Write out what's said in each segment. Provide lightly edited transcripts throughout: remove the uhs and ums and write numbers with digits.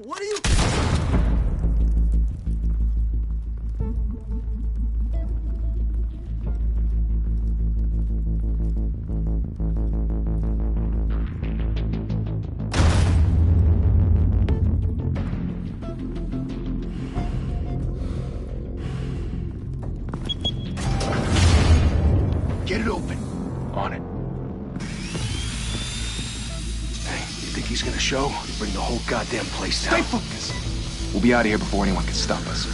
What are you... Get it open. On it. Hey, you think he's gonna show? Bring the whole goddamn place down. Stay focused. We'll be out of here before anyone can stop us.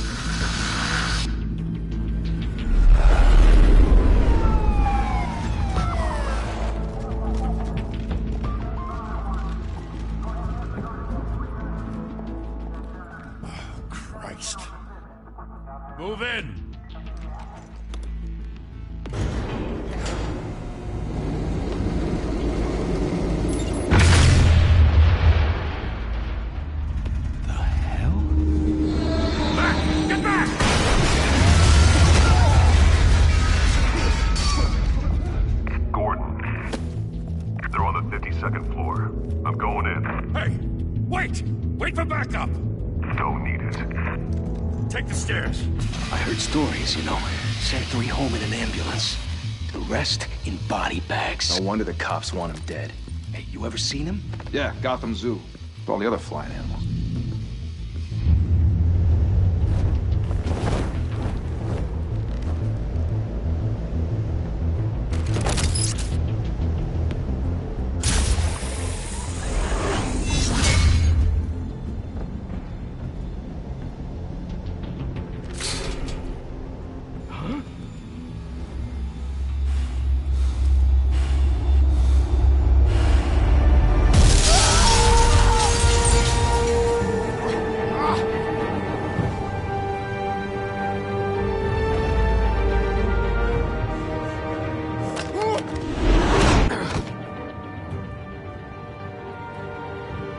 Oh, Christ. Move in! Second floor. I'm going in. Hey! Wait! Wait for backup! Don't need it. Take the stairs. I heard stories, you know. Sent 3 home in an ambulance. The rest in body bags. No wonder the cops want him dead. Hey, you ever seen him? Yeah, Gotham Zoo. With all the other flying animals.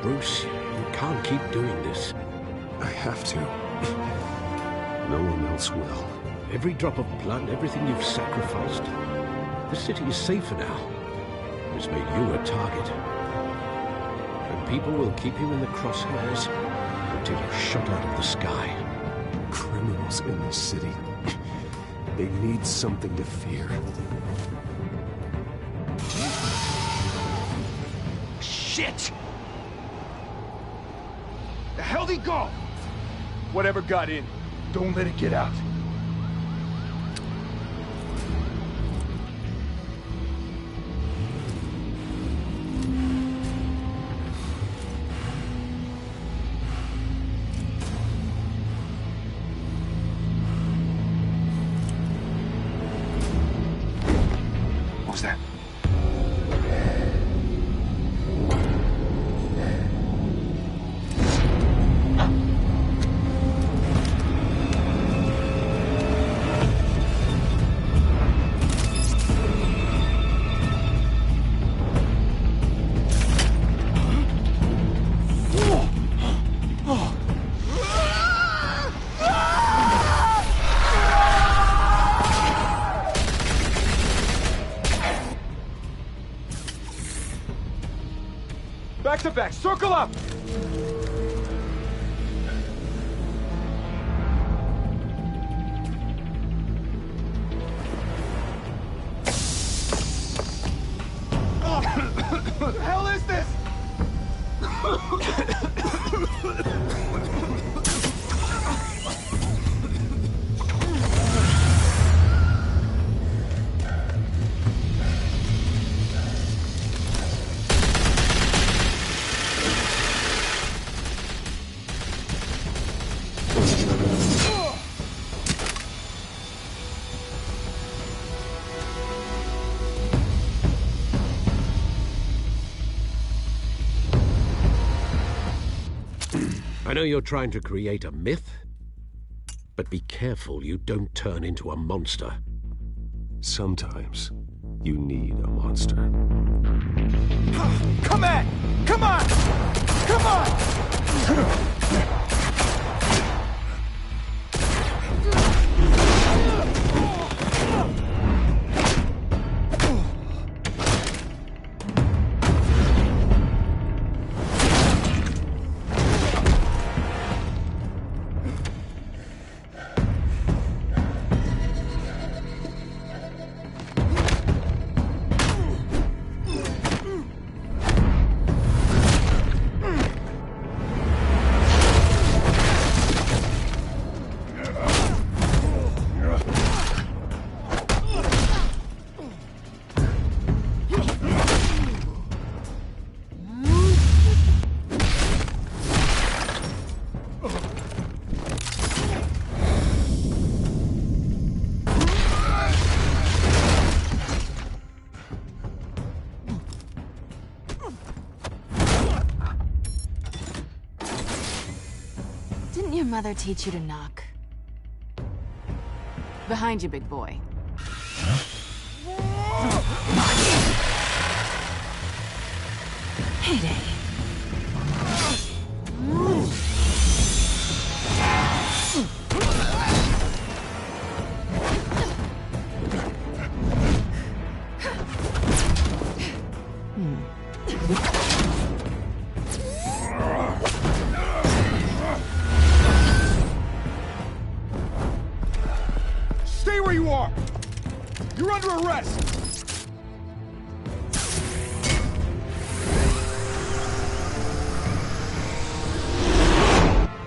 Bruce, you can't keep doing this. I have to. No one else will. Every drop of blood, everything you've sacrificed. The city is safer now. It's made you a target. And people will keep you in the crosshairs until you're shot out of the sky. Criminals in the city. They need something to fear. Shit! The hell'd he go? Whatever got in, don't let it get out. What was that? Back to back, circle up! What the hell is this? I know you're trying to create a myth, but be careful you don't turn into a monster. Sometimes you need a monster. Come on! Come on! Come on! mother teach you to knock? Behind you, big boy. Heyday. Stay where you are! You're under arrest!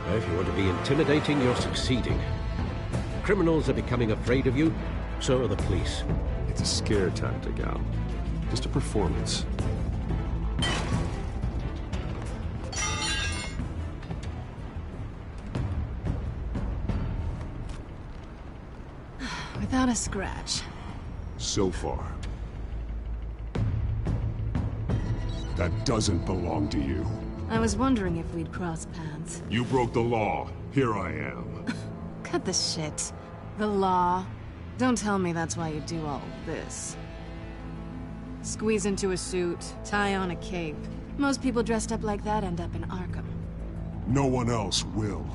If you want to be intimidating, you're succeeding. Criminals are becoming afraid of you, so are the police. It's a scare tactic, Al. Just a performance. Without a scratch. So far. That doesn't belong to you. I was wondering if we'd cross paths. You broke the law. Here I am. Cut the shit. The law. Don't tell me that's why you do all this. Squeeze into a suit, tie on a cape. Most people dressed up like that end up in Arkham. No one else will.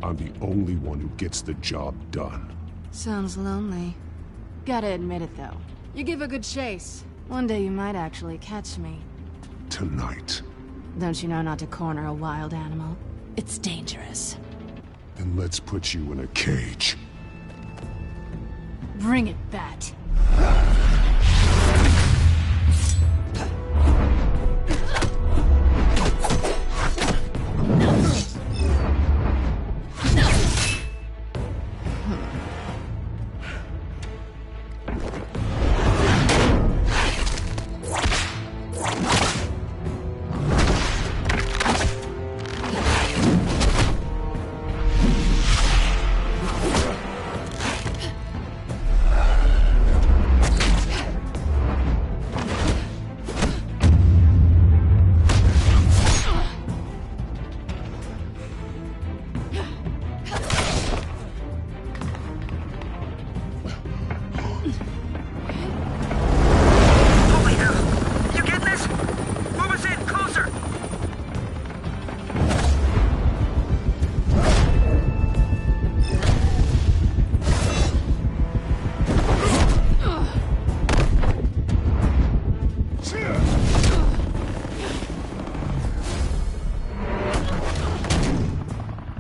I'm the only one who gets the job done. Sounds lonely. Gotta admit it, though. You give a good chase. One day you might actually catch me. Tonight. Don't you know not to corner a wild animal? It's dangerous. Then let's put you in a cage. Bring it, Bat.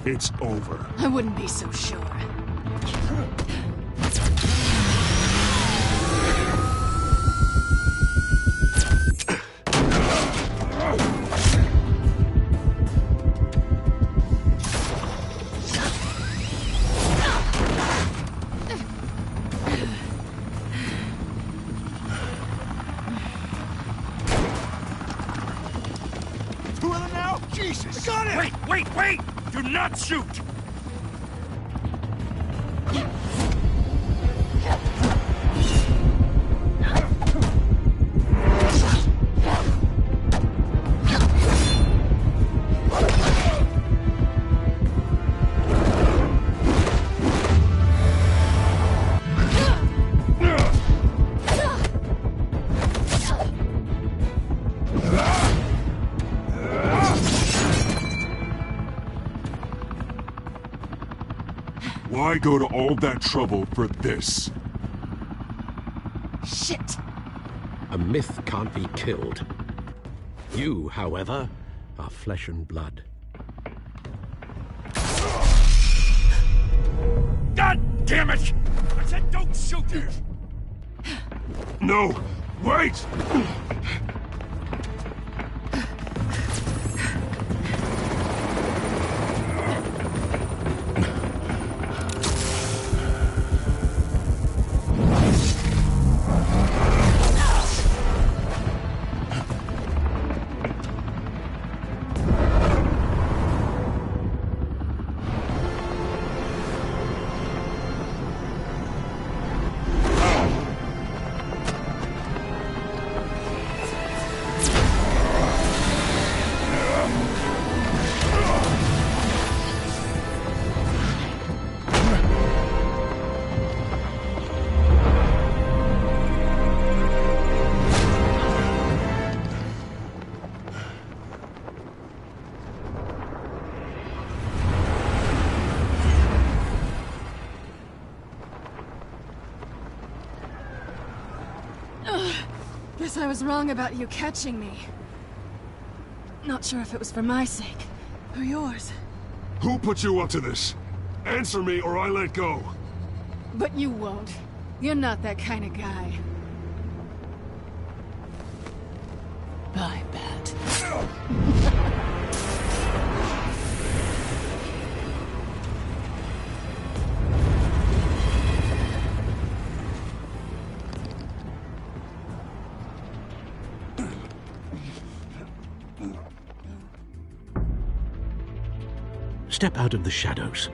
It's over. I wouldn't be so sure. Two of them now? Jesus! Got it! Wait, wait, wait! Do not shoot! Why go to all that trouble for this? Shit! A myth can't be killed. You, however, are flesh and blood. God damn it! I said don't shoot! No! Wait! Guess I was wrong about you catching me. Not sure if it was for my sake, or yours. Who put you up to this? Answer me or I let go. But you won't. You're not that kind of guy. I bet. Step out of the shadows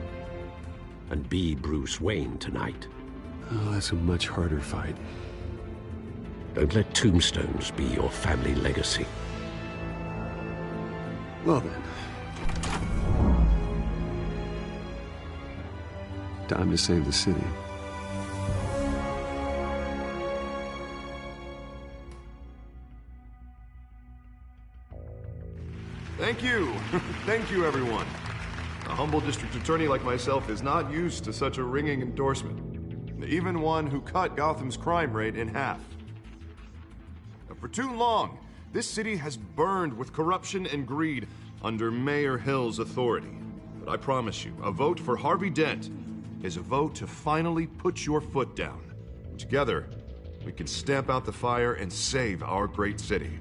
and be Bruce Wayne tonight. Oh, that's a much harder fight. Don't let tombstones be your family legacy. Well then. Time to save the city. Thank you. Thank you, everyone. A humble district attorney like myself is not used to such a ringing endorsement. Even one who cut Gotham's crime rate in half. For too long, this city has burned with corruption and greed under Mayor Hill's authority. But I promise you, a vote for Harvey Dent is a vote to finally put your foot down. Together, we can stamp out the fire and save our great city.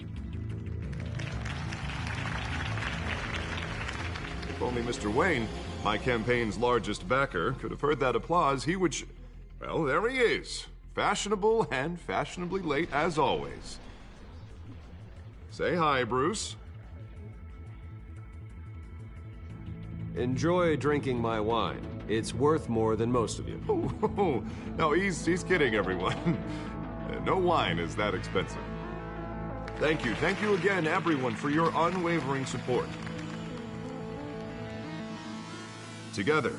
If only Mr. Wayne, my campaign's largest backer, could have heard that applause, he would well, there he is. Fashionable and fashionably late as always. Say hi, Bruce. Enjoy drinking my wine. It's worth more than most of you. Oh, no, he's kidding, everyone. No wine is that expensive. Thank you again, everyone, for your unwavering support. Together,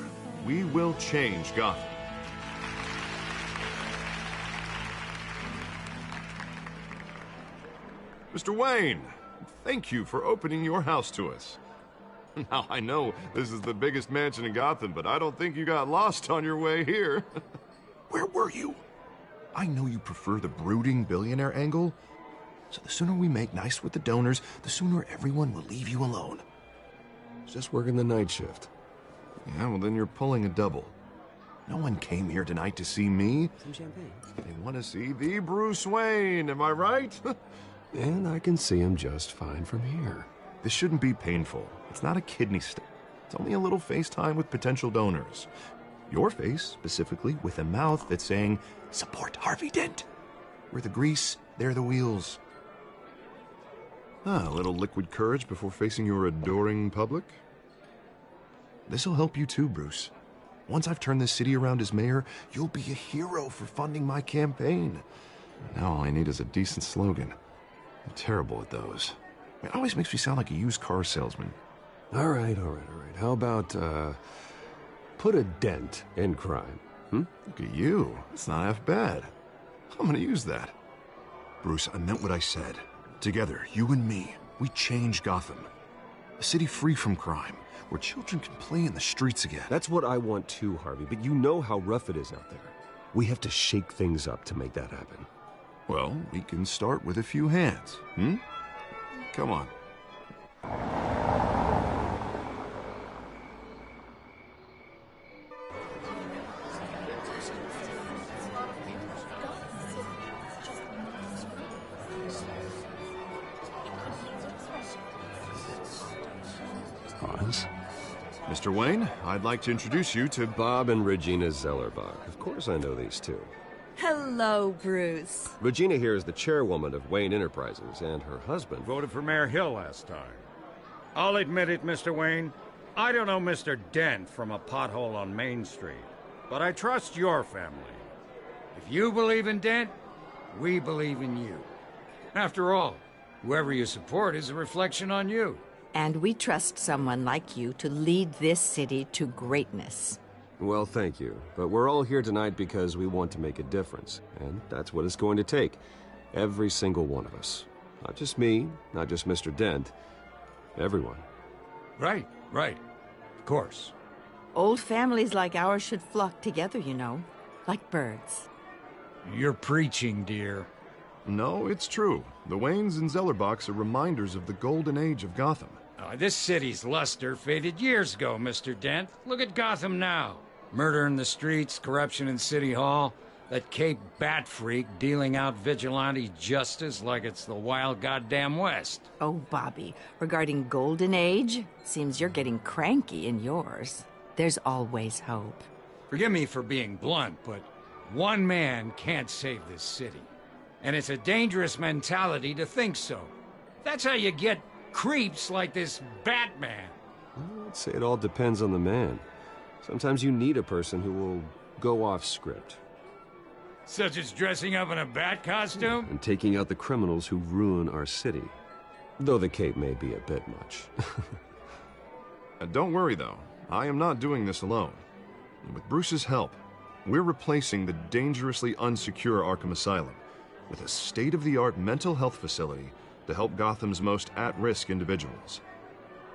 we will change Gotham. Mr. Wayne, thank you for opening your house to us. Now, I know this is the biggest mansion in Gotham, but I don't think you got lost on your way here. Where were you? I know you prefer the brooding billionaire angle, so the sooner we make nice with the donors, the sooner everyone will leave you alone. Just working the night shift. Yeah, well then you're pulling a double. No one came here tonight to see me. Some champagne. They want to see the Bruce Wayne, am I right? And I can see him just fine from here. This shouldn't be painful. It's not a kidney stone. It's only a little FaceTime with potential donors. Your face, specifically, with a mouth that's saying, support Harvey Dent. We're the grease, they're the wheels. A little liquid courage before facing your adoring public. This'll help you too, Bruce. Once I've turned this city around as mayor, you'll be a hero for funding my campaign. Now all I need is a decent slogan. I'm terrible at those. It always makes me sound like a used car salesman. All right. How about, put a dent in crime, Look at you. It's not half bad. I'm gonna use that. Bruce, I meant what I said. Together, you and me, we change Gotham. A city free from crime, where children can play in the streets again. That's what I want too, Harvey, but you know how rough it is out there. We have to shake things up to make that happen. Well, we can start with a few hands, Come on. Hans? Mr. Wayne, I'd like to introduce you to Bob and Regina Zellerbach. Of course I know these two. Hello, Bruce. Regina here is the chairwoman of Wayne Enterprises, and her husband... Voted for Mayor Hill last time. I'll admit it, Mr. Wayne. I don't know Mr. Dent from a pothole on Main Street, but I trust your family. If you believe in Dent, we believe in you. After all, whoever you support is a reflection on you. And we trust someone like you to lead this city to greatness. Well, thank you. But we're all here tonight because we want to make a difference. And that's what it's going to take. Every single one of us. Not just me, not just Mr. Dent. Everyone. Right. Of course. Old families like ours should flock together, you know. Like birds. You're preaching, dear. No, it's true. The Waynes and Zellerbachs are reminders of the golden age of Gotham. This city's luster faded years ago, Mr. Dent. Look at Gotham now. Murder in the streets, corruption in City Hall, that Cape Bat freak dealing out vigilante justice like it's the wild goddamn West. Oh, Bobby, regarding Golden Age, seems you're getting cranky in yours. There's always hope. Forgive me for being blunt, but one man can't save this city. And it's a dangerous mentality to think so. That's how you get creeps like this Batman. I'd say it all depends on the man. Sometimes you need a person who will go off script. Such as dressing up in a bat costume? And taking out the criminals who ruin our city. Though the cape may be a bit much. Don't worry, though. I am not doing this alone. With Bruce's help, we're replacing the dangerously unsecure Arkham Asylum with a state-of-the-art mental health facility to help Gotham's most at-risk individuals.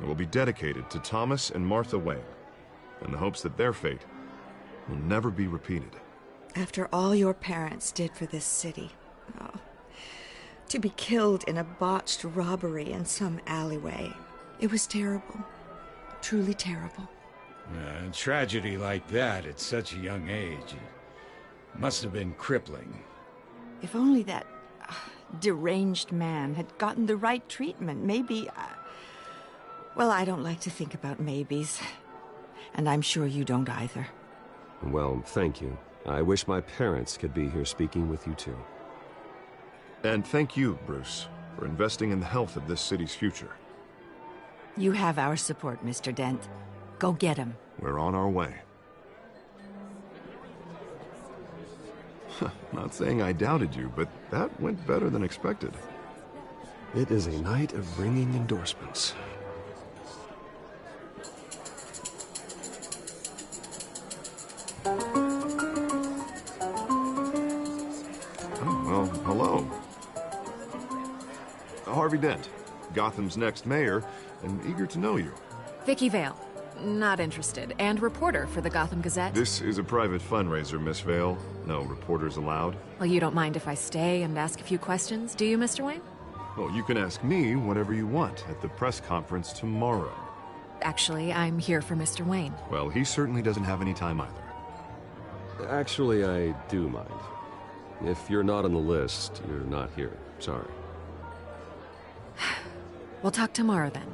It will be dedicated to Thomas and Martha Wayne, in the hopes that their fate will never be repeated. After all your parents did for this city, to be killed in a botched robbery in some alleyway, it was terrible. Truly terrible. A tragedy like that at such a young age, it must have been crippling. If only that deranged man had gotten the right treatment, maybe... well, I don't like to think about maybes. And I'm sure you don't either. Well, thank you. I wish my parents could be here speaking with you too. And thank you, Bruce, for investing in the health of this city's future. You have our support, Mr. Dent. Go get him. We're on our way. Not saying I doubted you, but that went better than expected. It is a night of ringing endorsements. Well, hello. Harvey Dent, Gotham's next mayor, and eager to know you. Vicky Vale. Not interested. And reporter for the Gotham Gazette. This is a private fundraiser, Miss Vale. No reporters allowed. Well, you don't mind if I stay and ask a few questions, do you, Mr. Wayne? Well, you can ask me whatever you want at the press conference tomorrow. Actually, I'm here for Mr. Wayne. Well, he certainly doesn't have any time either. Actually, I do mind. If you're not on the list, you're not here. Sorry. We'll talk tomorrow then.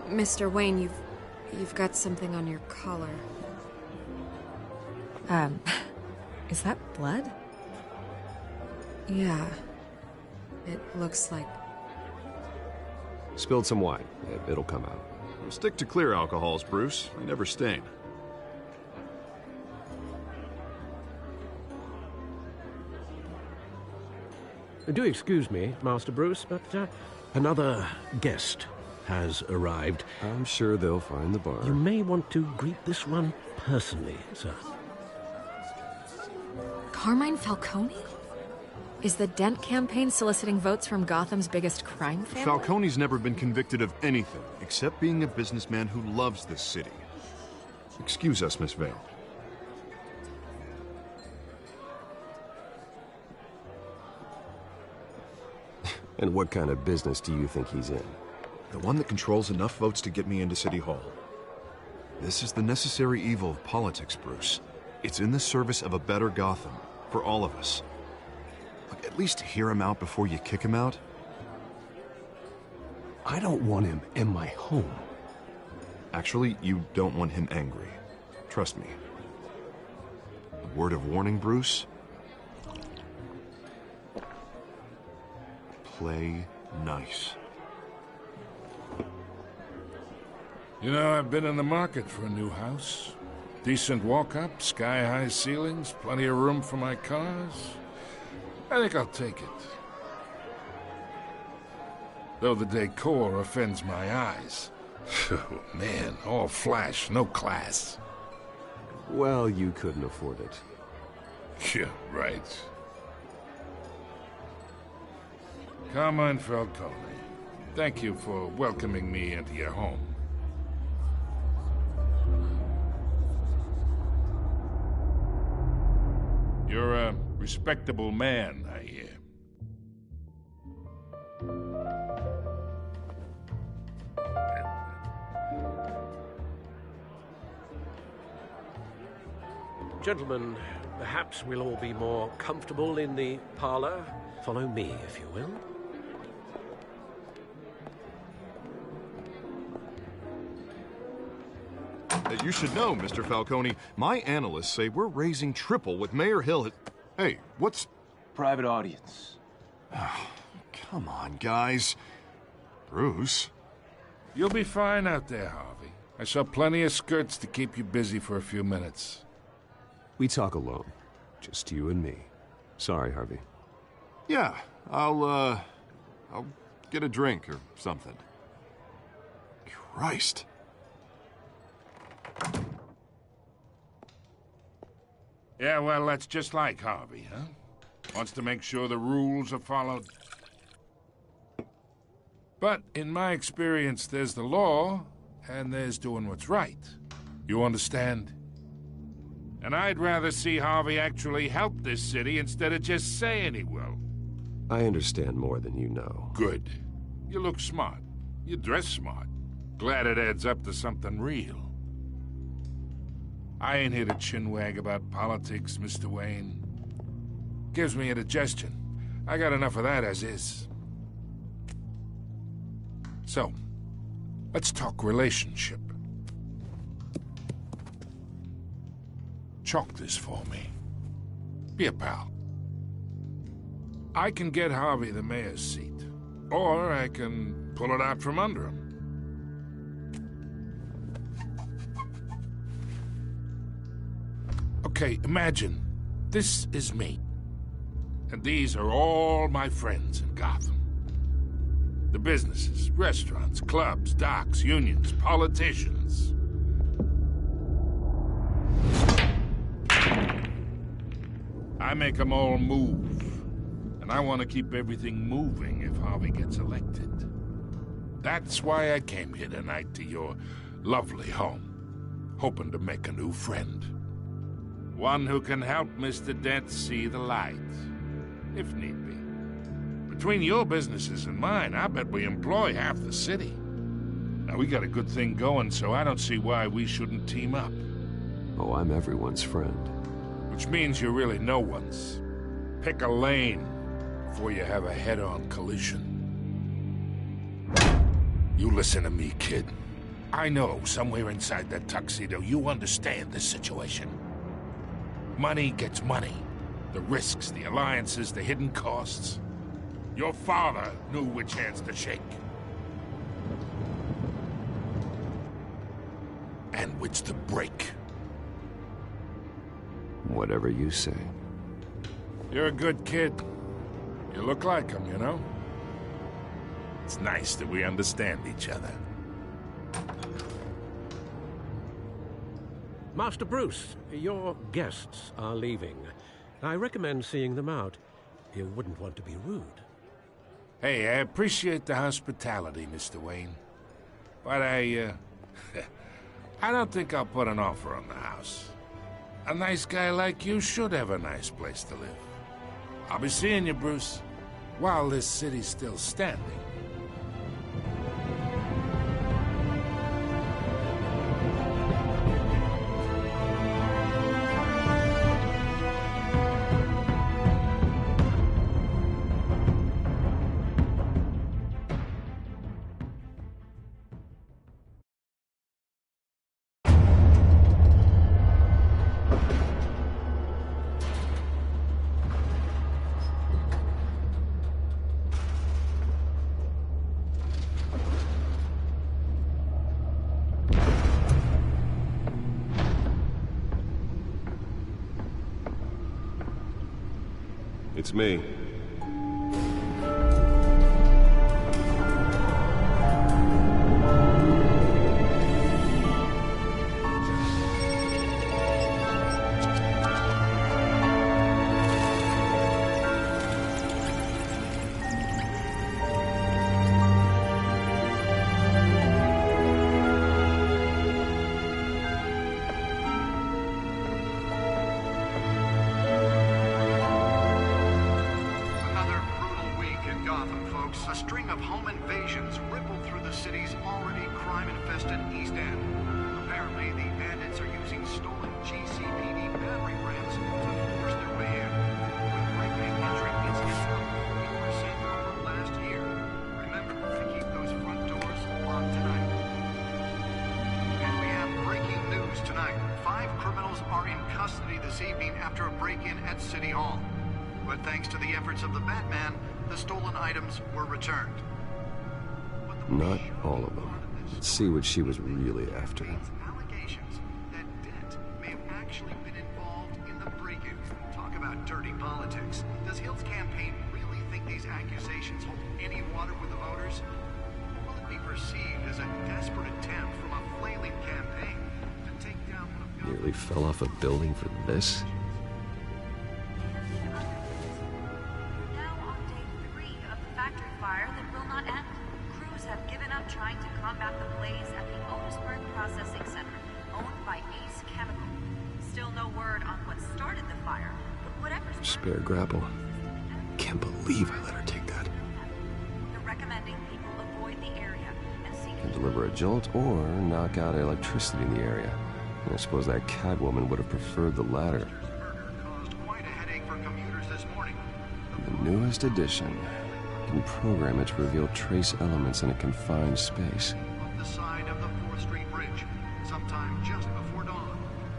Mr. Wayne, you've got something on your collar. Is that blood? Yeah. It looks like... Spilled some wine. It'll come out. Stick to clear alcohols, Bruce. They never stain. Do excuse me, Master Bruce, but another guest has arrived. I'm sure they'll find the bar. You may want to greet this one personally, sir. Carmine Falcone? Is the Dent campaign soliciting votes from Gotham's biggest crime family? Falcone's never been convicted of anything, except being a businessman who loves this city. Excuse us, Miss Vale. And what kind of business do you think he's in? The one that controls enough votes to get me into City Hall. This is the necessary evil of politics, Bruce. It's in the service of a better Gotham, for all of us. Look, at least hear him out before you kick him out. I don't want him in my home. Actually, you don't want him angry. Trust me. A word of warning, Bruce. Play nice. You know, I've been in the market for a new house. Decent walk-up, sky-high ceilings, plenty of room for my cars. I think I'll take it. Though the decor offends my eyes. Oh, man, all flash, no class. Well, you couldn't afford it. Yeah, right. Carmine Falcone, thank you for welcoming me into your home. You're a respectable man, I hear. Gentlemen, perhaps we'll all be more comfortable in the parlor. Follow me, if you will. You should know, Mr. Falcone, my analysts say we're raising triple with Mayor Hill. Hey, what's... Private audience. Come on, guys. Bruce? You'll be fine out there, Harvey. I saw plenty of skirts to keep you busy for a few minutes. We talk alone. Just you and me. Sorry, Harvey. Yeah, I'll get a drink or something. Christ. Yeah, well, that's just like Harvey, huh? Wants to make sure the rules are followed. But in my experience, there's the law, and there's doing what's right. You understand? And I'd rather see Harvey actually help this city instead of just saying he will. I understand more than you know. Good. You look smart. You dress smart. Glad it adds up to something real. I ain't here to chinwag about politics, Mr. Wayne. Gives me indigestion. I got enough of that as is. So, let's talk relationship. Chalk this for me. Be a pal. I can get Harvey the mayor's seat, or I can pull it out from under him. Okay, imagine this is me, and these are all my friends in Gotham. The businesses, restaurants, clubs, docks, unions, politicians. I make them all move, and I want to keep everything moving if Harvey gets elected. That's why I came here tonight to your lovely home, hoping to make a new friend. One who can help Mr. Dent see the light, if need be. Between your businesses and mine, I bet we employ half the city. Now, we got a good thing going, so I don't see why we shouldn't team up. Oh, I'm everyone's friend. Which means you're really no one's. Pick a lane before you have a head-on collision. You listen to me, kid. I know somewhere inside that tuxedo you understand this situation. Money gets money. The risks, the alliances, the hidden costs. Your father knew which hands to shake. And which to break. Whatever you say. You're a good kid. You look like him, you know? It's nice that we understand each other. Master Bruce, your guests are leaving. I recommend seeing them out. You wouldn't want to be rude. Hey, I appreciate the hospitality, Mr. Wayne. But I don't think I'll put an offer on the house. A nice guy like you should have a nice place to live. I'll be seeing you, Bruce, while this city's still standing. It's me. A string of home invasions rippled through the city's already crime-infested East End. Apparently, the bandits are using stolen GCPD battery evening after a break-in at City Hall. But thanks to the efforts of the Batman, the stolen items were returned. Not all of them. Let's see what she was really after. Allegations that Dent may have actually been involved in the break-in. Talk about dirty politics. Does Hill's campaign really think these accusations hold any water with the voters? Or will it be perceived as a desperate attempt from a flailing campaign to take down one of Nearly fell off a building for this? Now on day 3 of the factory fire that will not end. Crews have given up trying to combat the blaze at the Otisburg Processing Center, owned by Ace Chemical. Still no word on what started the fire, but whatever. Spare grapple. Can't believe I let her take that. They're recommending people avoid the area and seek. Can deliver a jolt or knock out electricity in the area. I suppose that Catwoman would have preferred the latter. quite a headache for commuters this morning. The newest addition. Can program it to reveal trace elements in a confined space. The side of the 4th Street Bridge, sometime just before dawn,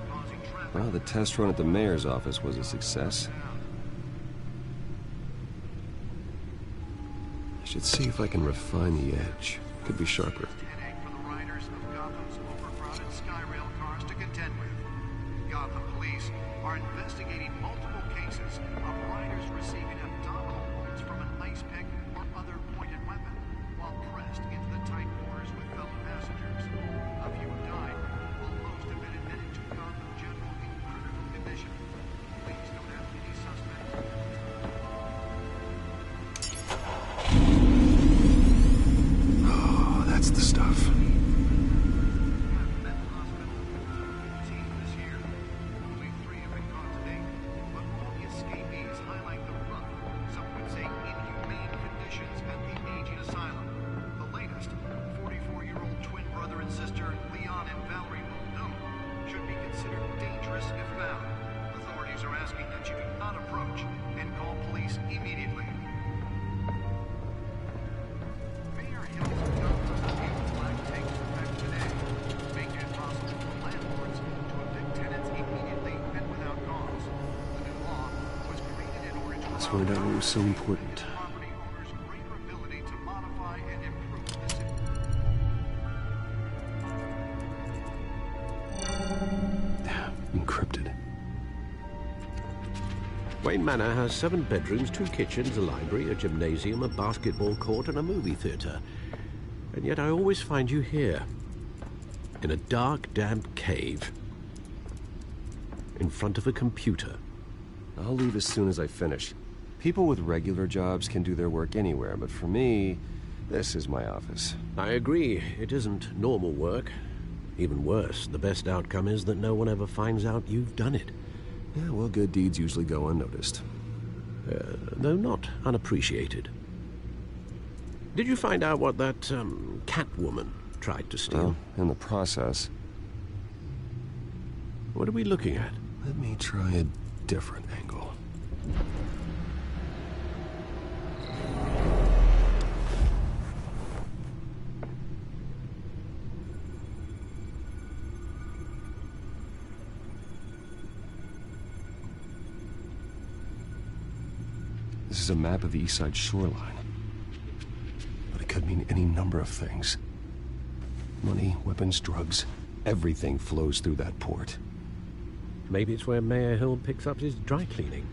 causing traffic. Well, the test run at the mayor's office was a success. I should see if I can refine the edge. Could be sharper. Headache for the riders of Gotham's overcrowded Skyrail cars to contend with. Gotham police are investigating multiple cases of riders receiving abdominal wounds from an ice pick or other pointed weapon while pressed into the tight quarters with fellow passengers. A few have died, while most have been admitted to Gotham General in critical condition. Please don't have any suspects. Oh, that's the stuff. Let's find out what was so important. Encrypted. Wayne Manor has 7 bedrooms, 2 kitchens, a library, a gymnasium, a basketball court, and a movie theater. And yet I always find you here, in a dark, damp cave, in front of a computer. I'll leave as soon as I finish. People with regular jobs can do their work anywhere, but for me, this is my office. I agree. It isn't normal work. Even worse, the best outcome is that no one ever finds out you've done it. Yeah, well, good deeds usually go unnoticed. Though not unappreciated. Did you find out what that, Catwoman tried to steal? Well, in the process. What are we looking at? Let me try a different angle. This is a map of the East Side shoreline. But it could mean any number of things. Money, weapons, drugs, everything flows through that port. Maybe it's where Mayor Hill picks up his dry cleaning.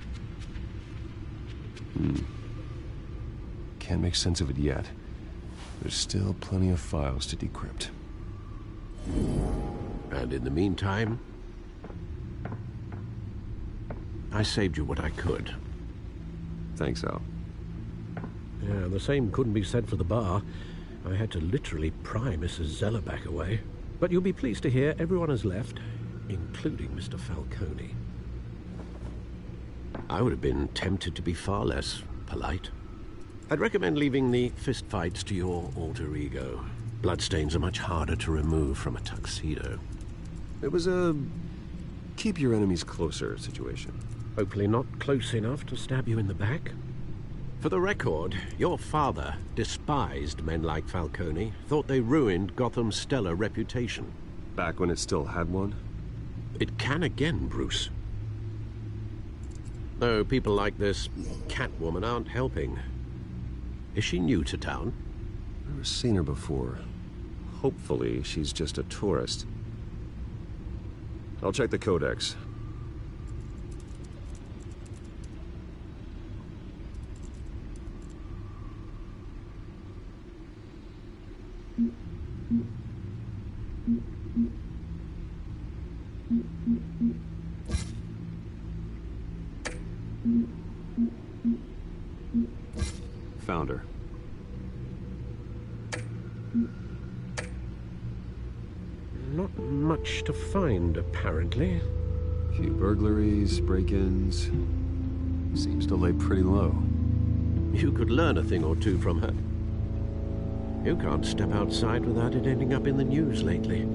Can't make sense of it yet. There's still plenty of files to decrypt. And in the meantime, I saved you what I could. Thanks, Al. Yeah, the same couldn't be said for the bar. I had to literally pry Mrs. Zellerback away. But you'll be pleased to hear everyone has left, including Mr. Falcone. I would have been tempted to be far less polite. I'd recommend leaving the fistfights to your alter ego. Bloodstains are much harder to remove from a tuxedo. It was a keep your enemies closer situation. Hopefully not close enough to stab you in the back. For the record, your father despised men like Falcone, thought they ruined Gotham's stellar reputation. Back when it still had one? It can again, Bruce. Though people like this Catwoman aren't helping. Is she new to town? Never seen her before. Hopefully, she's just a tourist. I'll check the codex. Found her. Not much to find, apparently. Few burglaries, break-ins. Seems to lay pretty low. You could learn a thing or two from her. You can't step outside without it ending up in the news lately.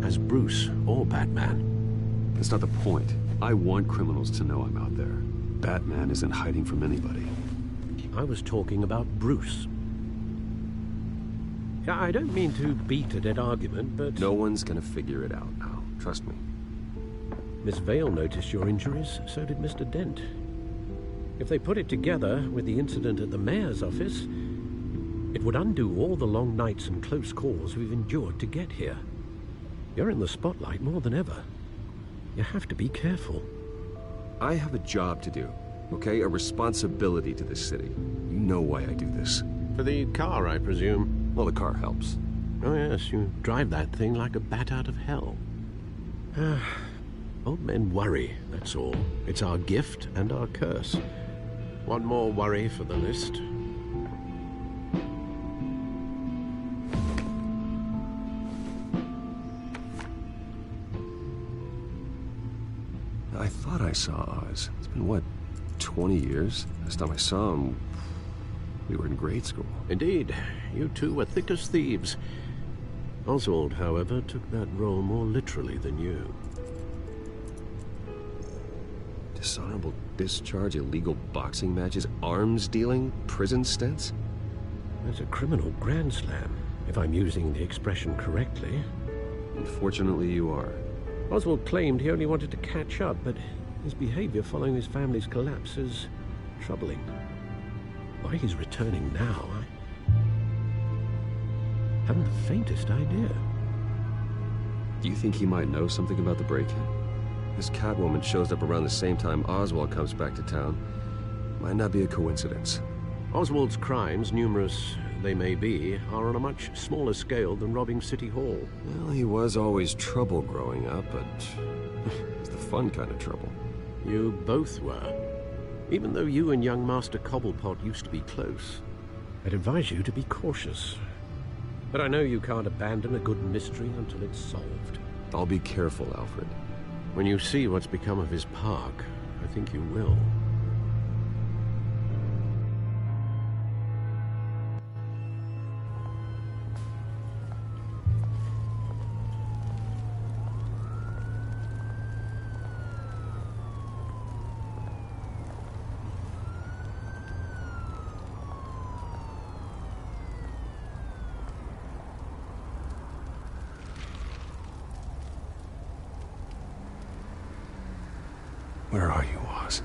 As Bruce or Batman. That's not the point. I want criminals to know I'm out there. Batman isn't hiding from anybody. I was talking about Bruce. I don't mean to beat a dead argument, but... No one's gonna figure it out now. Trust me. Miss Vale noticed your injuries, so did Mr. Dent. If they put it together with the incident at the mayor's office, it would undo all the long nights and close calls we've endured to get here. You're in the spotlight more than ever. You have to be careful. I have a job to do, okay? A responsibility to this city. You know why I do this. For the car, I presume. Well, the car helps. Oh yes, you drive that thing like a bat out of hell. Old men worry, that's all. It's our gift and our curse. One more worry for the list. I thought I saw Oz. It's been, what, 20 years? Last time I saw him, we were in grade school. Indeed. You two were thick as thieves. Oswald, however, took that role more literally than you. Dishonorable discharge, illegal boxing matches, arms dealing, prison stints? That's a criminal grand slam, if I'm using the expression correctly. Unfortunately, you are. Oswald claimed he only wanted to catch up, but his behavior following his family's collapse is troubling. Why he's returning now, I haven't the faintest idea. Do you think he might know something about the break-in? This Catwoman shows up around the same time Oswald comes back to town. Might not be a coincidence. Oswald's crimes, numerous they may be, are on a much smaller scale than robbing City Hall. Well, he was always trouble growing up, but it's the fun kind of trouble. You both were. Even though you and young Master Cobblepot used to be close, I'd advise you to be cautious. But I know you can't abandon a good mystery until it's solved. I'll be careful, Alfred. When you see what's become of his park, I think you will. Where are you, Oz?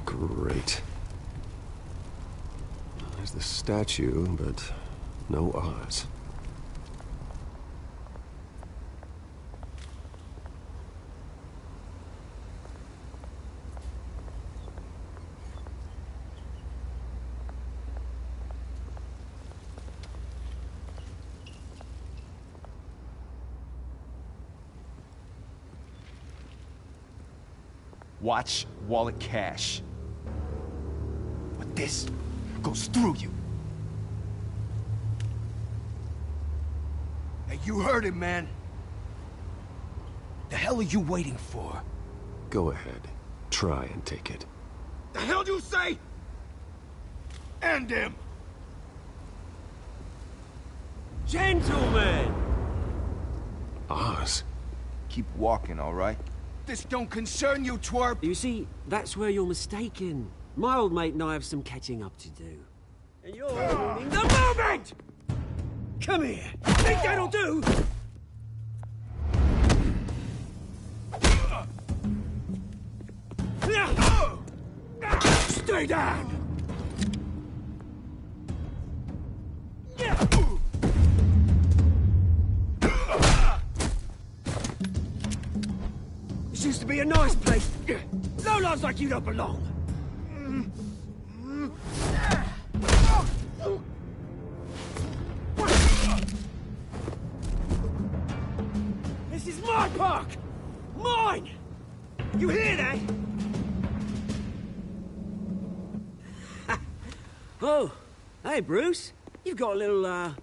Great. There's the statue, but no Oz. Watch wallet cash. But this goes through you. Hey, you heard it, man. The hell are you waiting for? Go ahead. Try and take it. The hell do you say? End him! Gentlemen! Oz. Keep walking, all right? This don't concern you, twerp! You see, that's where you're mistaken. My old mate and I have some catching up to do. And you're ruining the moment! Come here! Think that'll do? Stay down! This used to be a nice place. Lowlifes like you don't belong. This is my park! Mine! You hear that? Oh, hey, Bruce. You've got a little,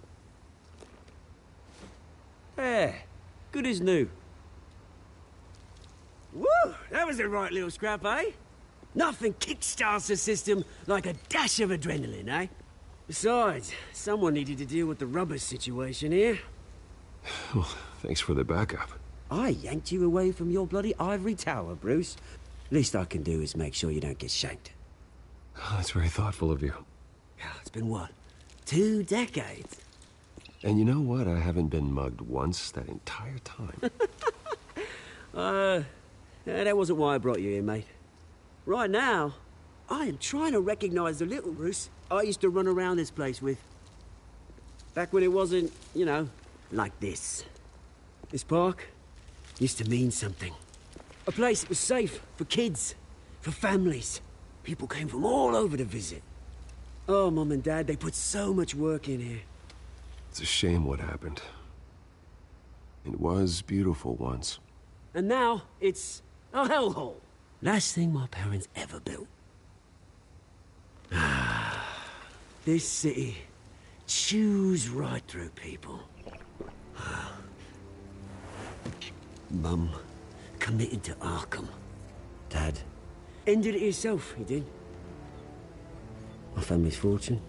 There. Good as new. Woo! That was a right little scrap, eh? Nothing kickstarts the system like a dash of adrenaline, eh? Besides, someone needed to deal with the rubber situation here. Well, thanks for the backup. I yanked you away from your bloody ivory tower, Bruce. Least I can do is make sure you don't get shanked. Oh, that's very thoughtful of you. It's been what? 2 decades? And you know what? I haven't been mugged once that entire time. That wasn't why I brought you here, mate. Right now, I am trying to recognize the little Bruce I used to run around this place with. Back when it wasn't, you know, like this. This park used to mean something. A place that was safe for kids, for families. People came from all over to visit. Oh, Mum and Dad, they put so much work in here. It's a shame what happened. It was beautiful once. And now, it's a hellhole. Last thing my parents ever built. This city chews right through people. Mum committed to Arkham. Dad ended it himself, he did. My family's fortune,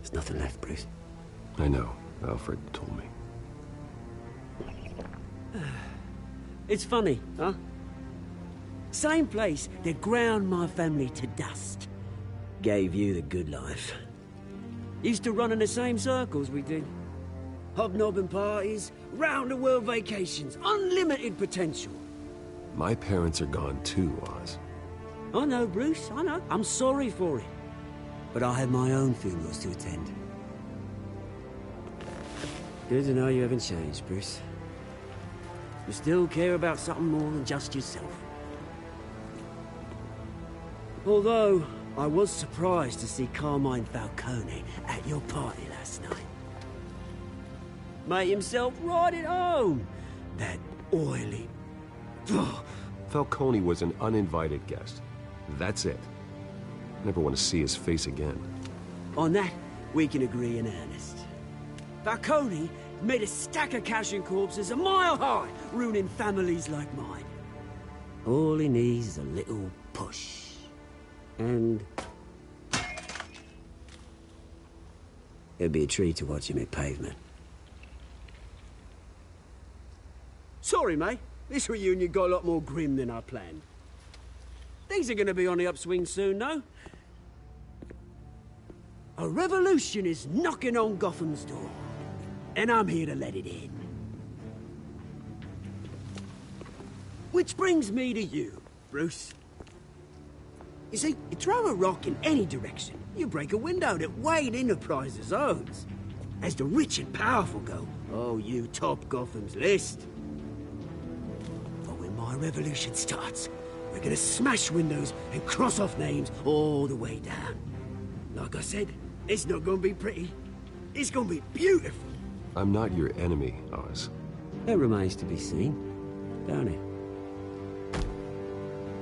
there's nothing left, Bruce. I know. Alfred told me. It's funny, huh? Same place that ground my family to dust. Gave you the good life. Used to run in the same circles we did. Hobnobbing parties, round-the-world vacations, unlimited potential. My parents are gone too, Oz. I know, Bruce, I know. I'm sorry for it. But I have my own funerals to attend. Good to know you haven't changed, Bruce. You still care about something more than just yourself. Although, I was surprised to see Carmine Falcone at your party last night. Made himself right at home. That oily... Falcone was an uninvited guest. That's it. Never want to see his face again. On that, we can agree in earnest. Falcone made a stack of cash and corpses a mile high, ruining families like mine. All he needs is a little push. And... it'd be a treat to watch him hit pavement. Sorry, mate. This reunion got a lot more grim than I planned. Things are gonna be on the upswing soon, no? A revolution is knocking on Gotham's door. And I'm here to let it in. Which brings me to you, Bruce. You see, you throw a rock in any direction, you break a window that Wayne Enterprises owns. As the rich and powerful go, oh, you top Gotham's list. But when my revolution starts, we're gonna smash windows and cross off names all the way down. Like I said, it's not gonna be pretty. It's gonna be beautiful. I'm not your enemy, Oz. It remains to be seen, don't it?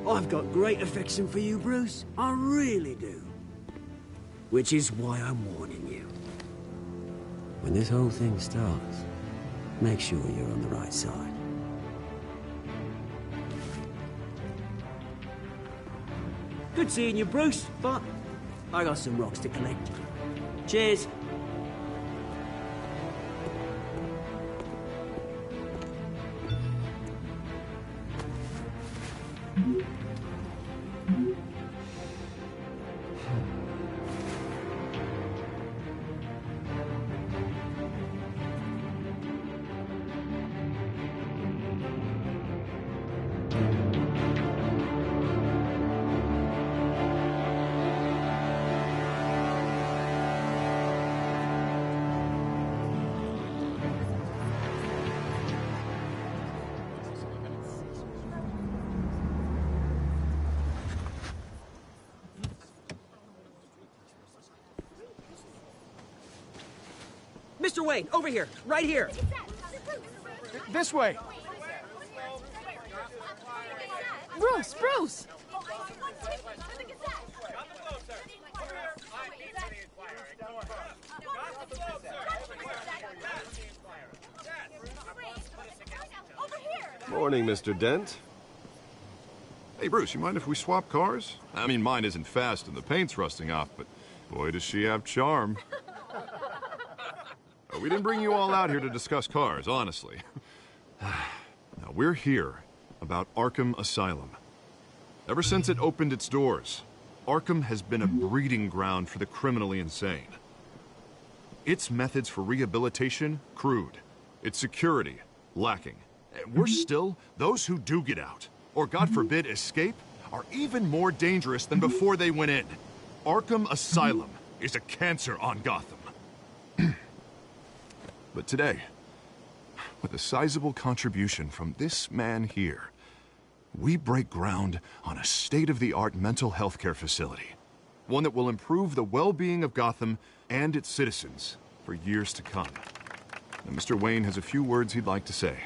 I've got great affection for you, Bruce. I really do. Which is why I'm warning you. When this whole thing starts, make sure you're on the right side. Good seeing you, Bruce, but I got some rocks to collect. Cheers. Mr. Wayne, over here, right here. This way. Bruce! Morning, Mr. Dent. Hey, Bruce, you mind if we swap cars? I mean, mine isn't fast and the paint's rusting off, but boy, does she have charm. We didn't bring you all out here to discuss cars, honestly. Now, we're here about Arkham Asylum. Ever since it opened its doors, Arkham has been a breeding ground for the criminally insane. Its methods for rehabilitation, crude. Its security, lacking. And worse still, those who do get out, or God forbid escape, are even more dangerous than before they went in. Arkham Asylum is a cancer on Gotham. But today, with a sizable contribution from this man here, we break ground on a state-of-the-art mental health care facility. One that will improve the well-being of Gotham and its citizens for years to come. Now, Mr. Wayne has a few words he'd like to say.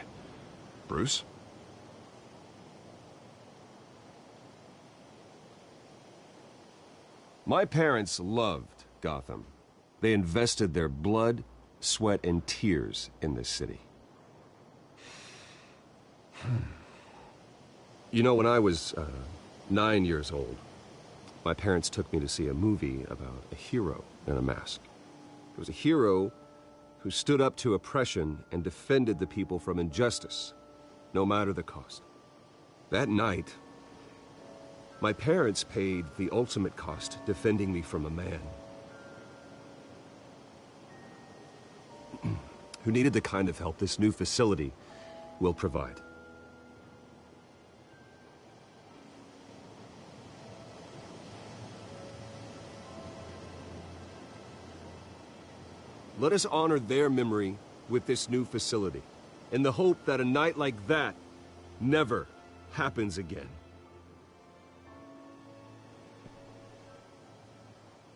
Bruce? My parents loved Gotham. They invested their blood, sweat, and tears in this city. You know, when I was 9 years old, my parents took me to see a movie about a hero in a mask. It was a hero who stood up to oppression and defended the people from injustice, no matter the cost. That night, my parents paid the ultimate cost defending me from a man who needed the kind of help this new facility will provide. Let us honor their memory with this new facility, in the hope that a night like that never happens again.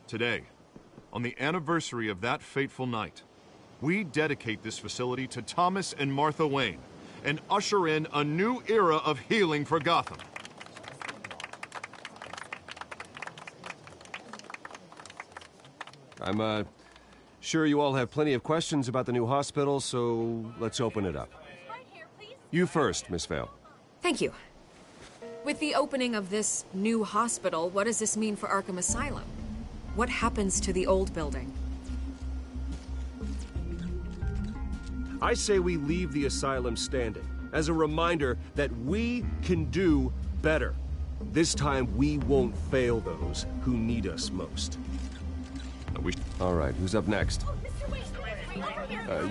Today, on the anniversary of that fateful night, we dedicate this facility to Thomas and Martha Wayne and usher in a new era of healing for Gotham. I'm sure you all have plenty of questions about the new hospital, so let's open it up. You first, Miss Vale. Thank you. With the opening of this new hospital, what does this mean for Arkham Asylum? What happens to the old building? I say we leave the asylum standing as a reminder that we can do better. This time, we won't fail those who need us most. All right, who's up next?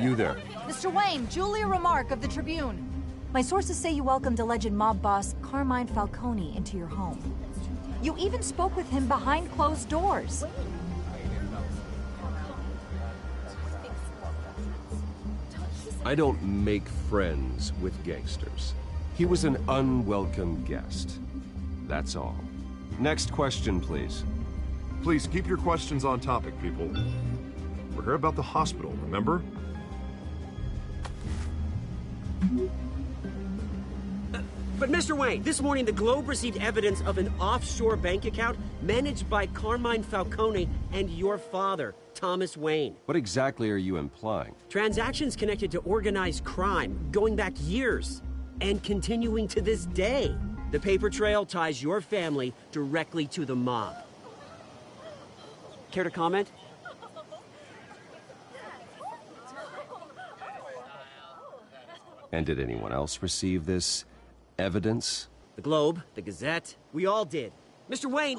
You there. Mr. Wayne, Julia Remark of the Tribune. My sources say you welcomed alleged mob boss Carmine Falcone into your home. You even spoke with him behind closed doors. I don't make friends with gangsters. He was an unwelcome guest. That's all. Next question, please. Please keep your questions on topic, people. We're here about the hospital, remember? But Mr. Wayne, this morning the Globe received evidence of an offshore bank account managed by Carmine Falcone and your father, Thomas Wayne. What exactly are you implying? Transactions connected to organized crime, going back years, and continuing to this day. The paper trail ties your family directly to the mob. Care to comment? And did anyone else receive this evidence? The Globe, the Gazette, we all did. Mr. Wayne,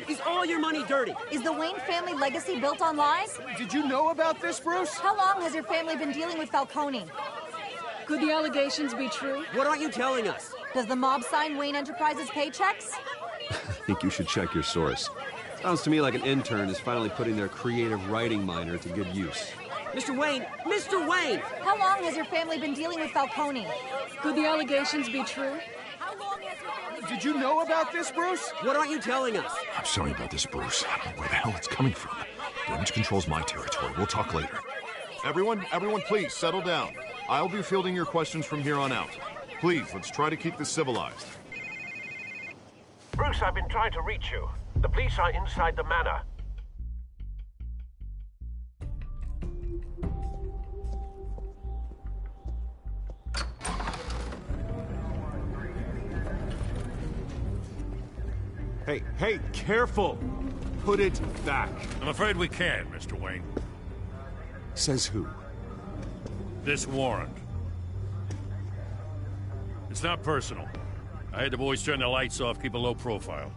is all your money dirty? Is the Wayne family legacy built on lies? Did you know about this, Bruce? How long has your family been dealing with Falcone? Could the allegations be true? What aren't you telling us? Does the mob sign Wayne Enterprises paychecks? I think you should check your source. Sounds to me like an intern is finally putting their creative writing minor to good use. Mr. Wayne! How long has your family been dealing with Falcone? Could the allegations be true? Did you know about this, Bruce? What aren't you telling us? I'm sorry about this, Bruce. I don't know where the hell it's coming from. Damage control's my territory. We'll talk later. Everyone, please, settle down. I'll be fielding your questions from here on out. Please, let's try to keep this civilized. Bruce, I've been trying to reach you. The police are inside the manor. Hey, careful! Put it back. I'm afraid we can't, Mr. Wayne. Says who? This warrant. It's not personal. I had the boys turn the lights off, keep a low profile.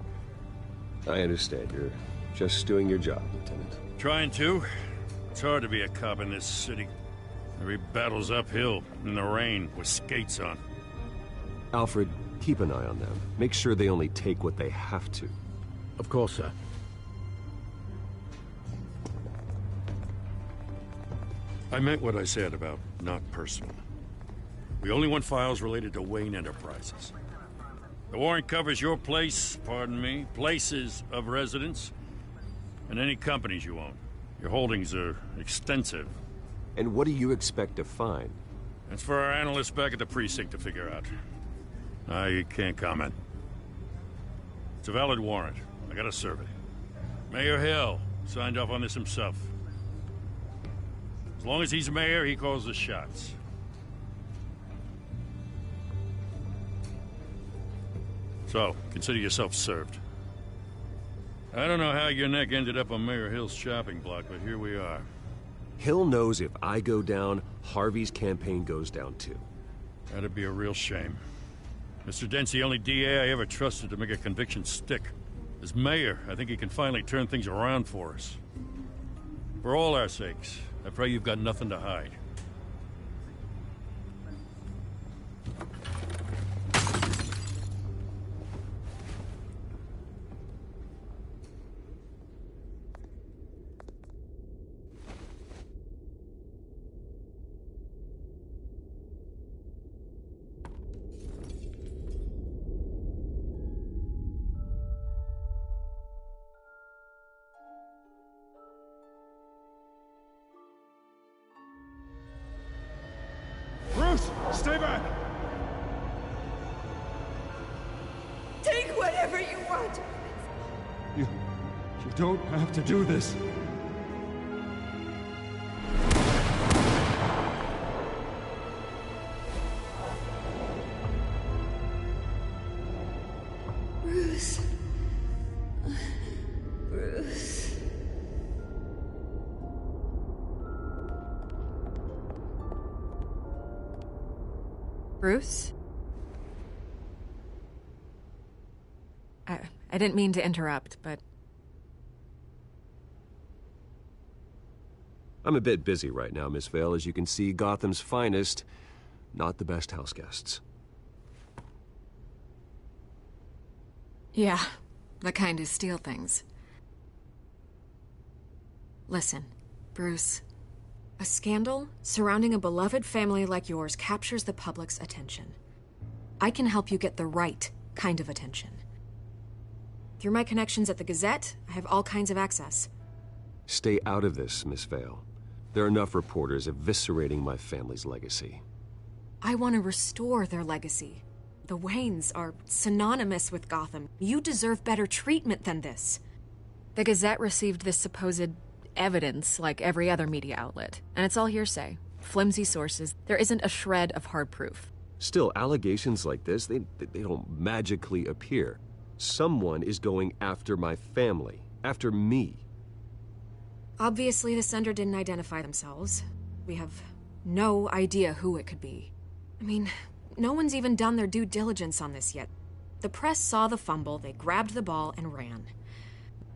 I understand. You're just doing your job, Lieutenant. Trying to. It's hard to be a cop in this city. Every battle's uphill, in the rain, with skates on. Alfred, keep an eye on them. Make sure they only take what they have to. Of course, sir. I meant what I said about not personal. We only want files related to Wayne Enterprises. The warrant covers your place, pardon me, places of residence, and any companies you own. Your holdings are extensive. And what do you expect to find? That's for our analysts back at the precinct to figure out. I can't comment. It's a valid warrant. I gotta serve it. Mayor Hill signed off on this himself. As long as he's mayor, he calls the shots. So, consider yourself served. I don't know how your neck ended up on Mayor Hill's shopping block, but here we are. Hill knows if I go down, Harvey's campaign goes down too. That'd be a real shame. Mr. Dent's the only DA I ever trusted to make a conviction stick. As mayor, I think he can finally turn things around for us. For all our sakes, I pray you've got nothing to hide. Bruce, stay back! Take whatever you want. You don't have to do this. Bruce. Bruce. Bruce? I didn't mean to interrupt, but... I'm a bit busy right now, Miss Vale. As you can see, Gotham's finest, not the best house guests. Yeah, the kind who steal things. Listen, Bruce. A scandal surrounding a beloved family like yours captures the public's attention. I can help you get the right kind of attention. Through my connections at the Gazette, I have all kinds of access. Stay out of this, Miss Vale. There are enough reporters eviscerating my family's legacy. I want to restore their legacy. The Waynes are synonymous with Gotham. You deserve better treatment than this. The Gazette received this supposed evidence like every other media outlet, and it's all hearsay. Flimsy sources. There isn't a shred of hard proof. Still, allegations like this, they don't magically appear. Someone is going after my family, after me. Obviously, the sender didn't identify themselves. We have no idea who it could be. I mean, no one's even done their due diligence on this yet. The press saw the fumble, they grabbed the ball and ran.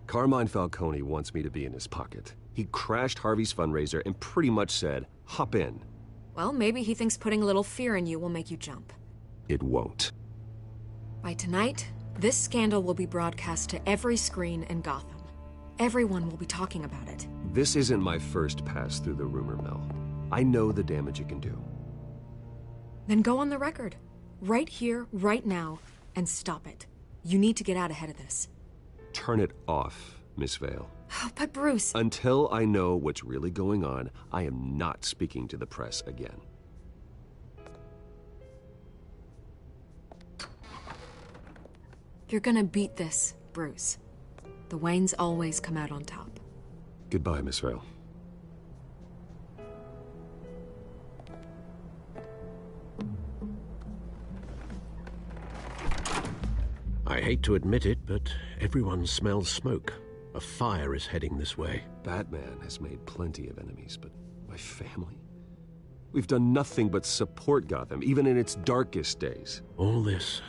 Carmine Falcone wants me to be in his pocket. He crashed Harvey's fundraiser and pretty much said, hop in. Well, maybe he thinks putting a little fear in you will make you jump. It won't. By tonight, this scandal will be broadcast to every screen in Gotham. Everyone will be talking about it. This isn't my first pass through the rumor mill. I know the damage it can do. Then go on the record. Right here, right now, and stop it. You need to get out ahead of this. Turn it off, Miss Vale. Oh, but Bruce... Until I know what's really going on, I am not speaking to the press again. You're gonna beat this, Bruce. The Waynes always come out on top. Goodbye, Miss Vale. I hate to admit it, but everyone smells smoke. A fire is heading this way. Batman has made plenty of enemies, but my family? We've done nothing but support Gotham, even in its darkest days. All this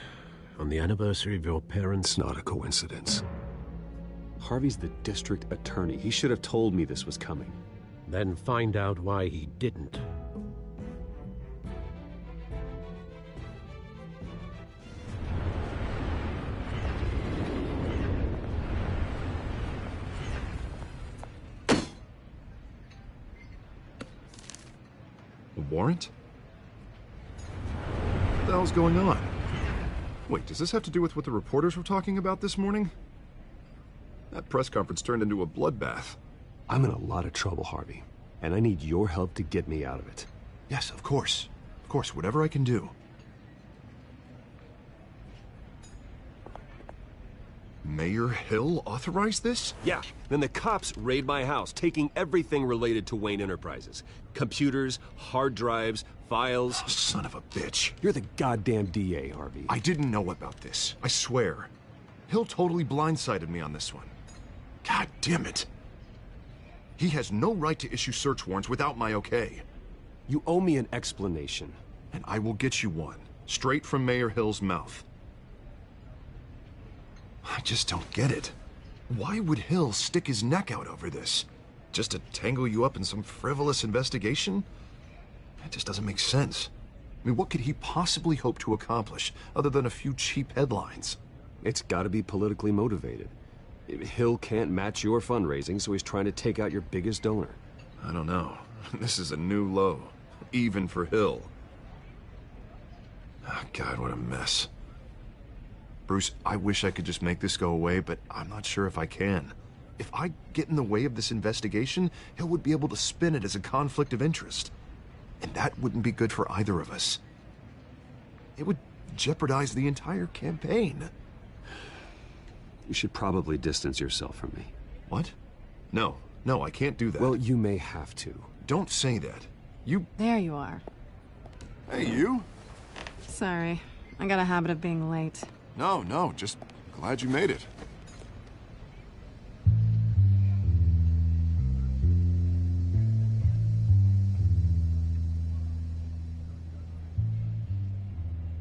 on the anniversary of your parents'... It's not a coincidence. Harvey's the district attorney. He should have told me this was coming. Then find out why he didn't. A warrant? What the hell's going on? Wait, does this have to do with what the reporters were talking about this morning? That press conference turned into a bloodbath. I'm in a lot of trouble, Harvey, and I need your help to get me out of it. Yes, of course. Of course, whatever I can do. Mayor Hill authorized this? Yeah, then the cops raid my house, taking everything related to Wayne Enterprises. Computers, hard drives, files. Oh, son of a bitch. You're the goddamn DA, Harvey. I didn't know about this. I swear. Hill totally blindsided me on this one. God damn it. He has no right to issue search warrants without my okay. You owe me an explanation. And I will get you one, straight from Mayor Hill's mouth. I just don't get it. Why would Hill stick his neck out over this? Just to tangle you up in some frivolous investigation? That just doesn't make sense. I mean, what could he possibly hope to accomplish other than a few cheap headlines? It's gotta be politically motivated. Hill can't match your fundraising, so he's trying to take out your biggest donor. I don't know. This is a new low, even for Hill. Oh, God, what a mess. Bruce, I wish I could just make this go away, but I'm not sure if I can. If I get in the way of this investigation, Hill would be able to spin it as a conflict of interest. And that wouldn't be good for either of us. It would jeopardize the entire campaign. You should probably distance yourself from me. What? No, I can't do that. Well, you may have to. Don't say that. You... There you are. Hey, you? Sorry. I got a habit of being late. No, just glad you made it.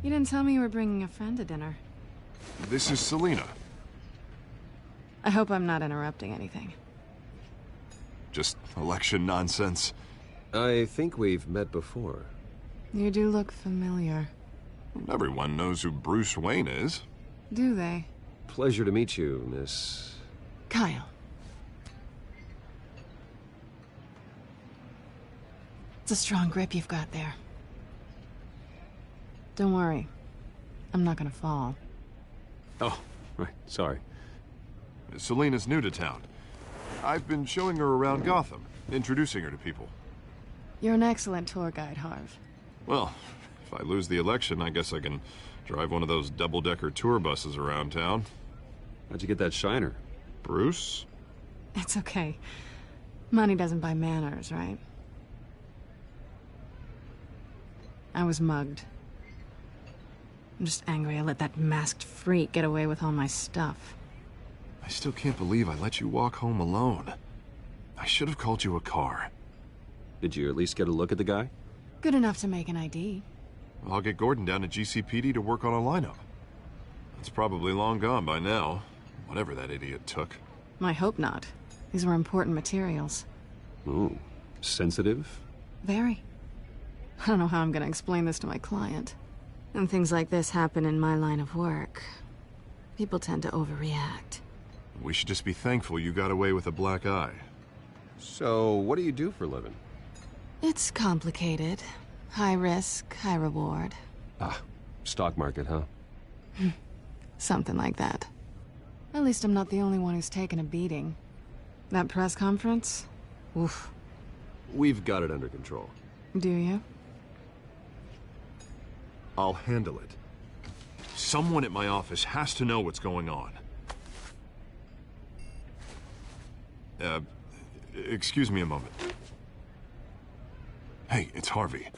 You didn't tell me you were bringing a friend to dinner. This is Selina. I hope I'm not interrupting anything. Just election nonsense. I think we've met before. You do look familiar. Everyone knows who Bruce Wayne is. Do they? Pleasure to meet you, Miss... Kyle. It's a strong grip you've got there. Don't worry. I'm not gonna fall. Oh, right. Sorry. Selina's new to town. I've been showing her around Gotham, introducing her to people. You're an excellent tour guide, Harv. Well, if I lose the election, I guess I can drive one of those double-decker tour buses around town. How'd you get that shiner? Bruce? It's okay. Money doesn't buy manners, right? I was mugged. I'm just angry I let that masked freak get away with all my stuff. I still can't believe I let you walk home alone. I should have called you a car. Did you at least get a look at the guy? Good enough to make an ID. I'll get Gordon down to GCPD to work on a lineup. It's probably long gone by now, whatever that idiot took. I hope not. These were important materials. Ooh, sensitive? Very. I don't know how I'm gonna explain this to my client. And things like this happen in my line of work. People tend to overreact. We should just be thankful you got away with a black eye. So, what do you do for a living? It's complicated. High risk, high reward. Ah, stock market, huh? Something like that. At least I'm not the only one who's taken a beating. That press conference? Oof. We've got it under control. Do you? I'll handle it. Someone at my office has to know what's going on. Excuse me a moment. Hey, it's Harvey.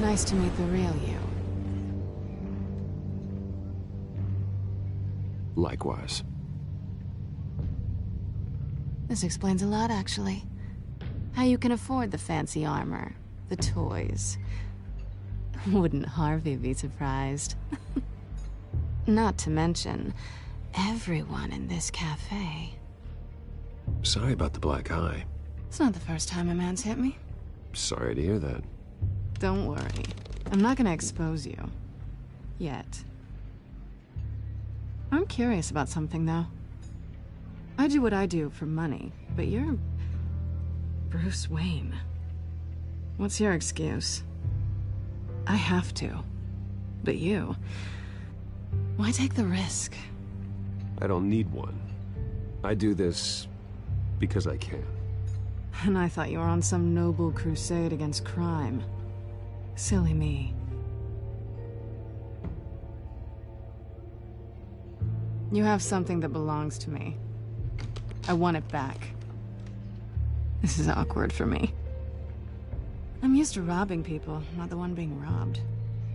Nice to meet the real you. Likewise. This explains a lot, actually. How you can afford the fancy armor, the toys. Wouldn't Harvey be surprised? Not to mention, everyone in this cafe. Sorry about the black eye. It's not the first time a man's hit me. Sorry to hear that. Don't worry. I'm not gonna expose you. Yet. I'm curious about something, though. I do what I do for money, but you're... Bruce Wayne. What's your excuse? I have to. But you... Why take the risk? I don't need one. I do this because I can. And I thought you were on some noble crusade against crime. Silly me. You have something that belongs to me. I want it back. This is awkward for me. I'm used to robbing people, not the one being robbed.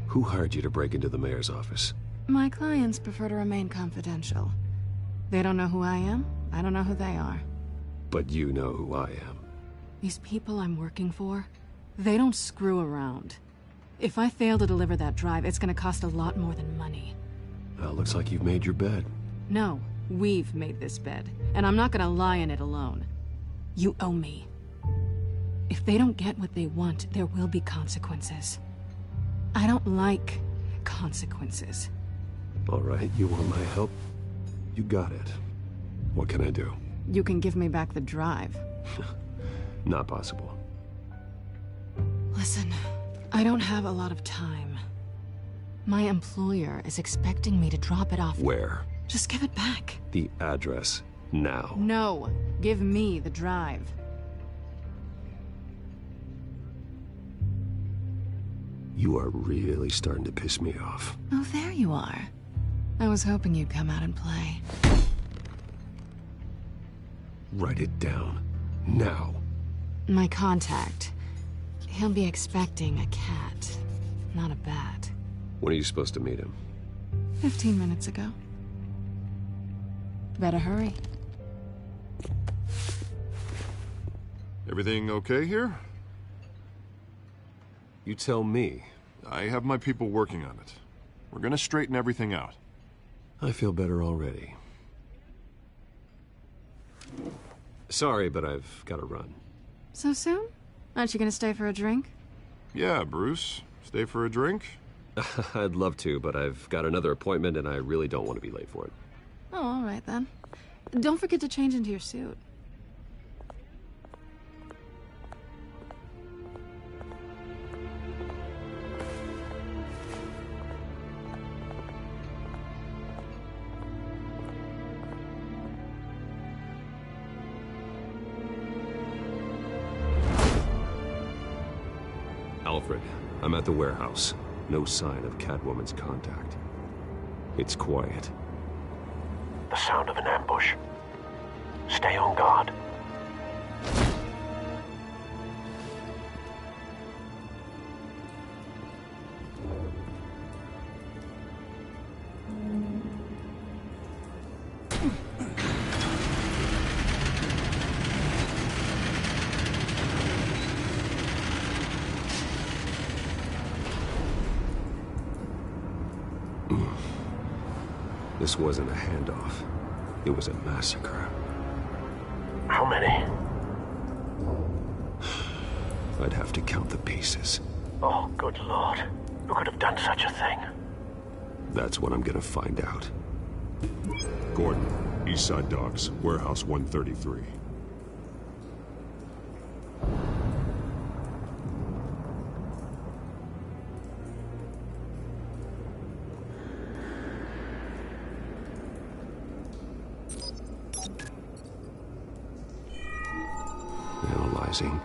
Who hired you to break into the mayor's office? My clients prefer to remain confidential. They don't know who I am, I don't know who they are. But you know who I am. These people I'm working for, they don't screw around. If I fail to deliver that drive, it's gonna cost a lot more than money. Well, looks like you've made your bed. No, we've made this bed, and I'm not gonna lie in it alone. You owe me. If they don't get what they want, there will be consequences. I don't like consequences. All right, you want my help? You got it. What can I do? You can give me back the drive. Not possible. Listen, I don't have a lot of time. My employer is expecting me to drop it off. Where? Just give it back. The address, now. No, give me the drive. You are really starting to piss me off. Oh, there you are. I was hoping you'd come out and play. Write it down. Now. My contact. He'll be expecting a cat, not a bat. When are you supposed to meet him? 15 minutes ago. Better hurry. Everything okay here? You tell me. I have my people working on it. We're gonna straighten everything out. I feel better already. Sorry, but I've got to run. So soon? Aren't you gonna stay for a drink? Yeah, Bruce. Stay for a drink? I'd love to, but I've got another appointment and I really don't want to be late for it. Oh, all right then. Don't forget to change into your suit. Alfred, I'm at the warehouse. No sign of Catwoman's contact. It's quiet. The sound of an ambush. Stay on guard. This wasn't a handoff. It was a massacre. How many? I'd have to count the pieces. Oh, good lord. Who could have done such a thing? That's what I'm gonna find out. Gordon, Eastside Docks, Warehouse 133. Analyzing.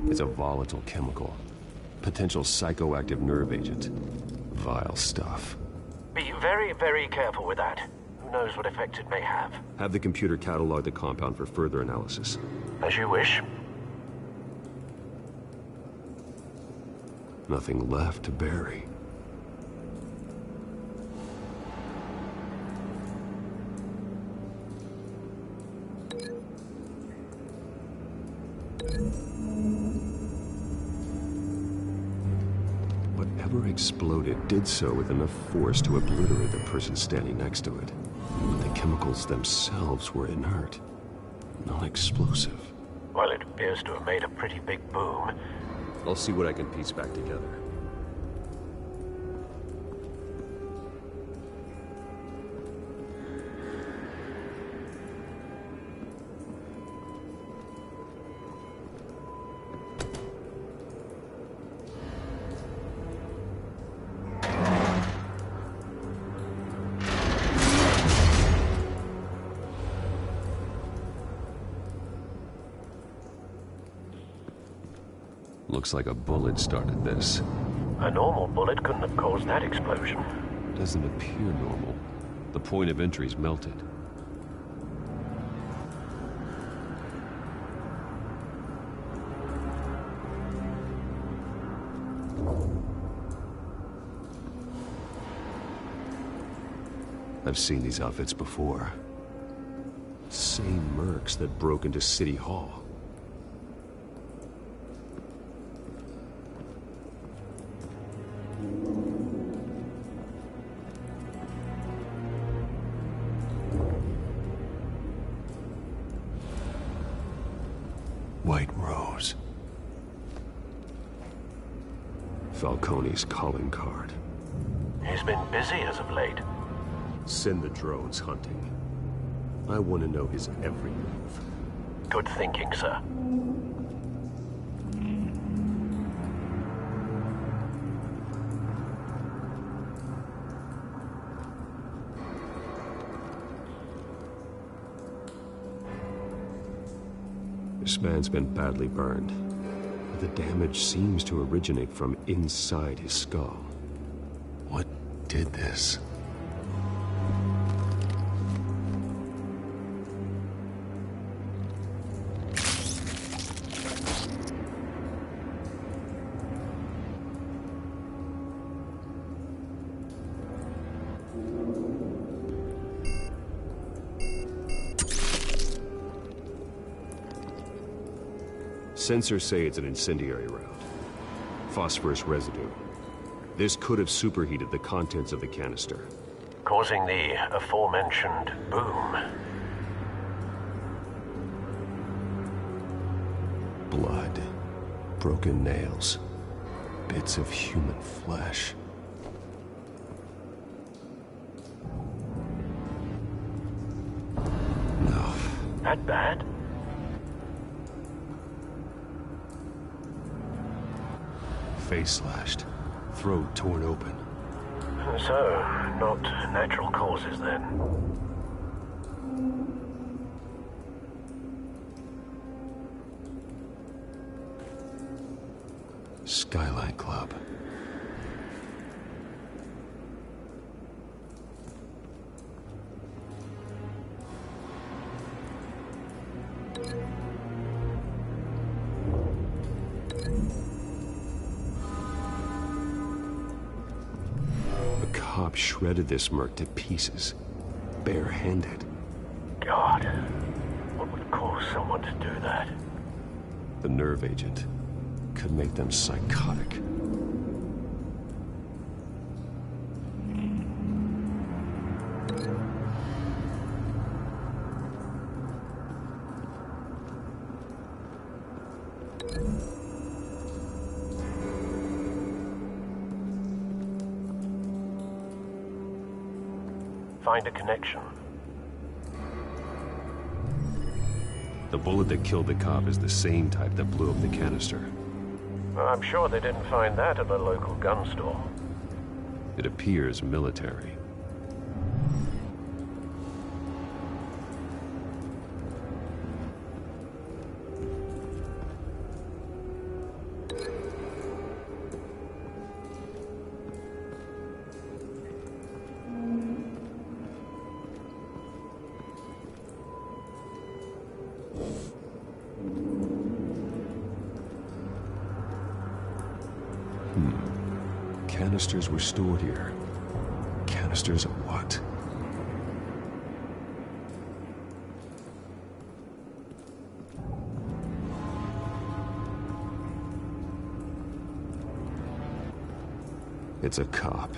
It's a volatile chemical. Potential psychoactive nerve agent. Vile stuff. Be very, very careful with that. Who knows what effect it may have. Have the computer catalog the compound for further analysis. As you wish. Nothing left to bury. Whatever exploded did so with enough force to obliterate the person standing next to it. But the chemicals themselves were inert, non-explosive. Well, it appears to have made a pretty big boom. I'll see what I can piece back together. Looks like a bullet started this. A normal bullet couldn't have caused that explosion. Doesn't appear normal. The point of entry's melted. I've seen these outfits before. Same mercs that broke into City Hall. White Rose. Falcone's calling card. He's been busy as of late. Send the drones hunting. I want to know his every move. Good thinking, sir. This man's been badly burned. But the damage seems to originate from inside his skull. What did this? Sensors say it's an incendiary round. Phosphorus residue. This could have superheated the contents of the canister, causing the aforementioned boom. Blood. Broken nails. Bits of human flesh. No. That bad? Face slashed, throat torn open. So, not natural causes then. Skyline Club. Cop shredded this merc to pieces, barehanded. God, what would cause someone to do that? The nerve agent could make them psychotic. Find a connection. The bullet that killed the cop is the same type that blew up the canister. I'm sure they didn't find that at the local gun store. It appears military. Canisters were stored here. Canisters of what? It's a cop.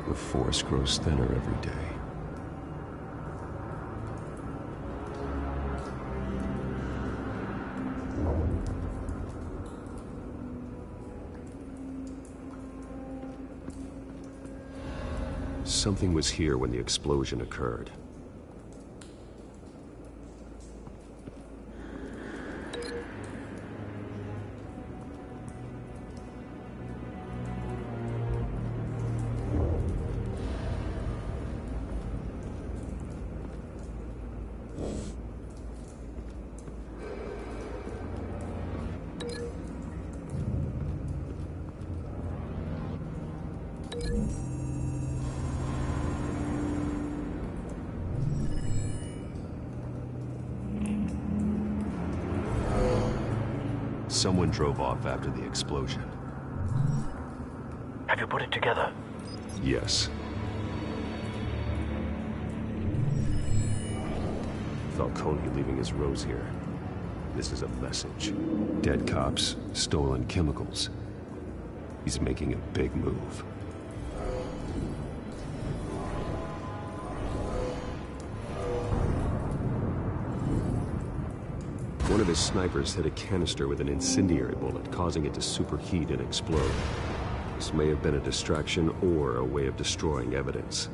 The force grows thinner every day. Something was here when the explosion occurred. Someone drove off after the explosion. Have you put it together? Yes. Falcone leaving his rose here. This is a message. Dead cops, stolen chemicals. He's making a big move. One of his snipers hit a canister with an incendiary bullet, causing it to superheat and explode. This may have been a distraction or a way of destroying evidence.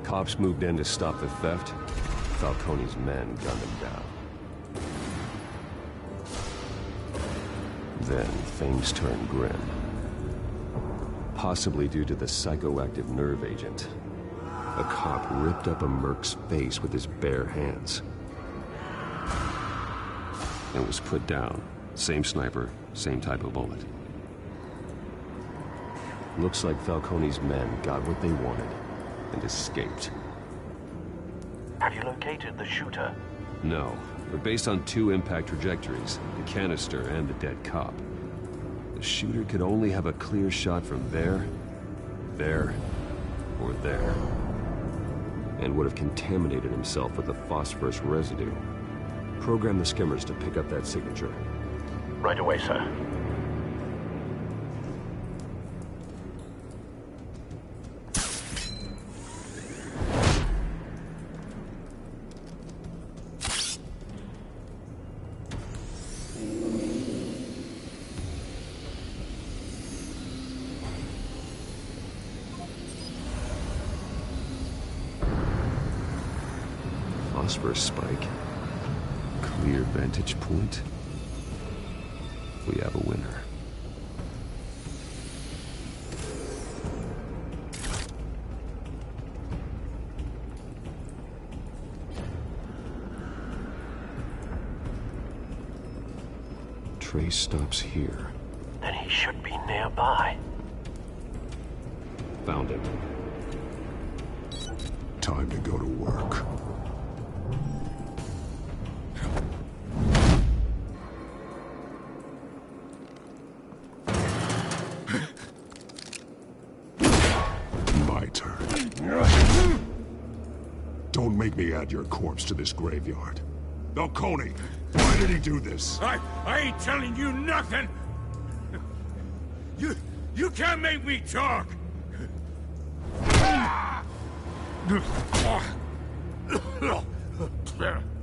Cops moved in to stop the theft. Falcone's men gunned him down. Then things turned grim. Possibly due to the psychoactive nerve agent. A cop ripped up a merc's face with his bare hands. And was put down. Same sniper, same type of bullet. Looks like Falcone's men got what they wanted and escaped. Have you located the shooter? No, but based on two impact trajectories, the canister and the dead cop, the shooter could only have a clear shot from there, or there, and would have contaminated himself with the phosphorus residue. Program the skimmers to pick up that signature. Right away, sir. Phosphorus spike. Clear vantage point. We have a winner. Trace stops here. Then he should be nearby. Found him. Time to go to work. Don't make me add your corpse to this graveyard. Falcone, why did he do this? I ain't telling you nothing! You can't make me talk!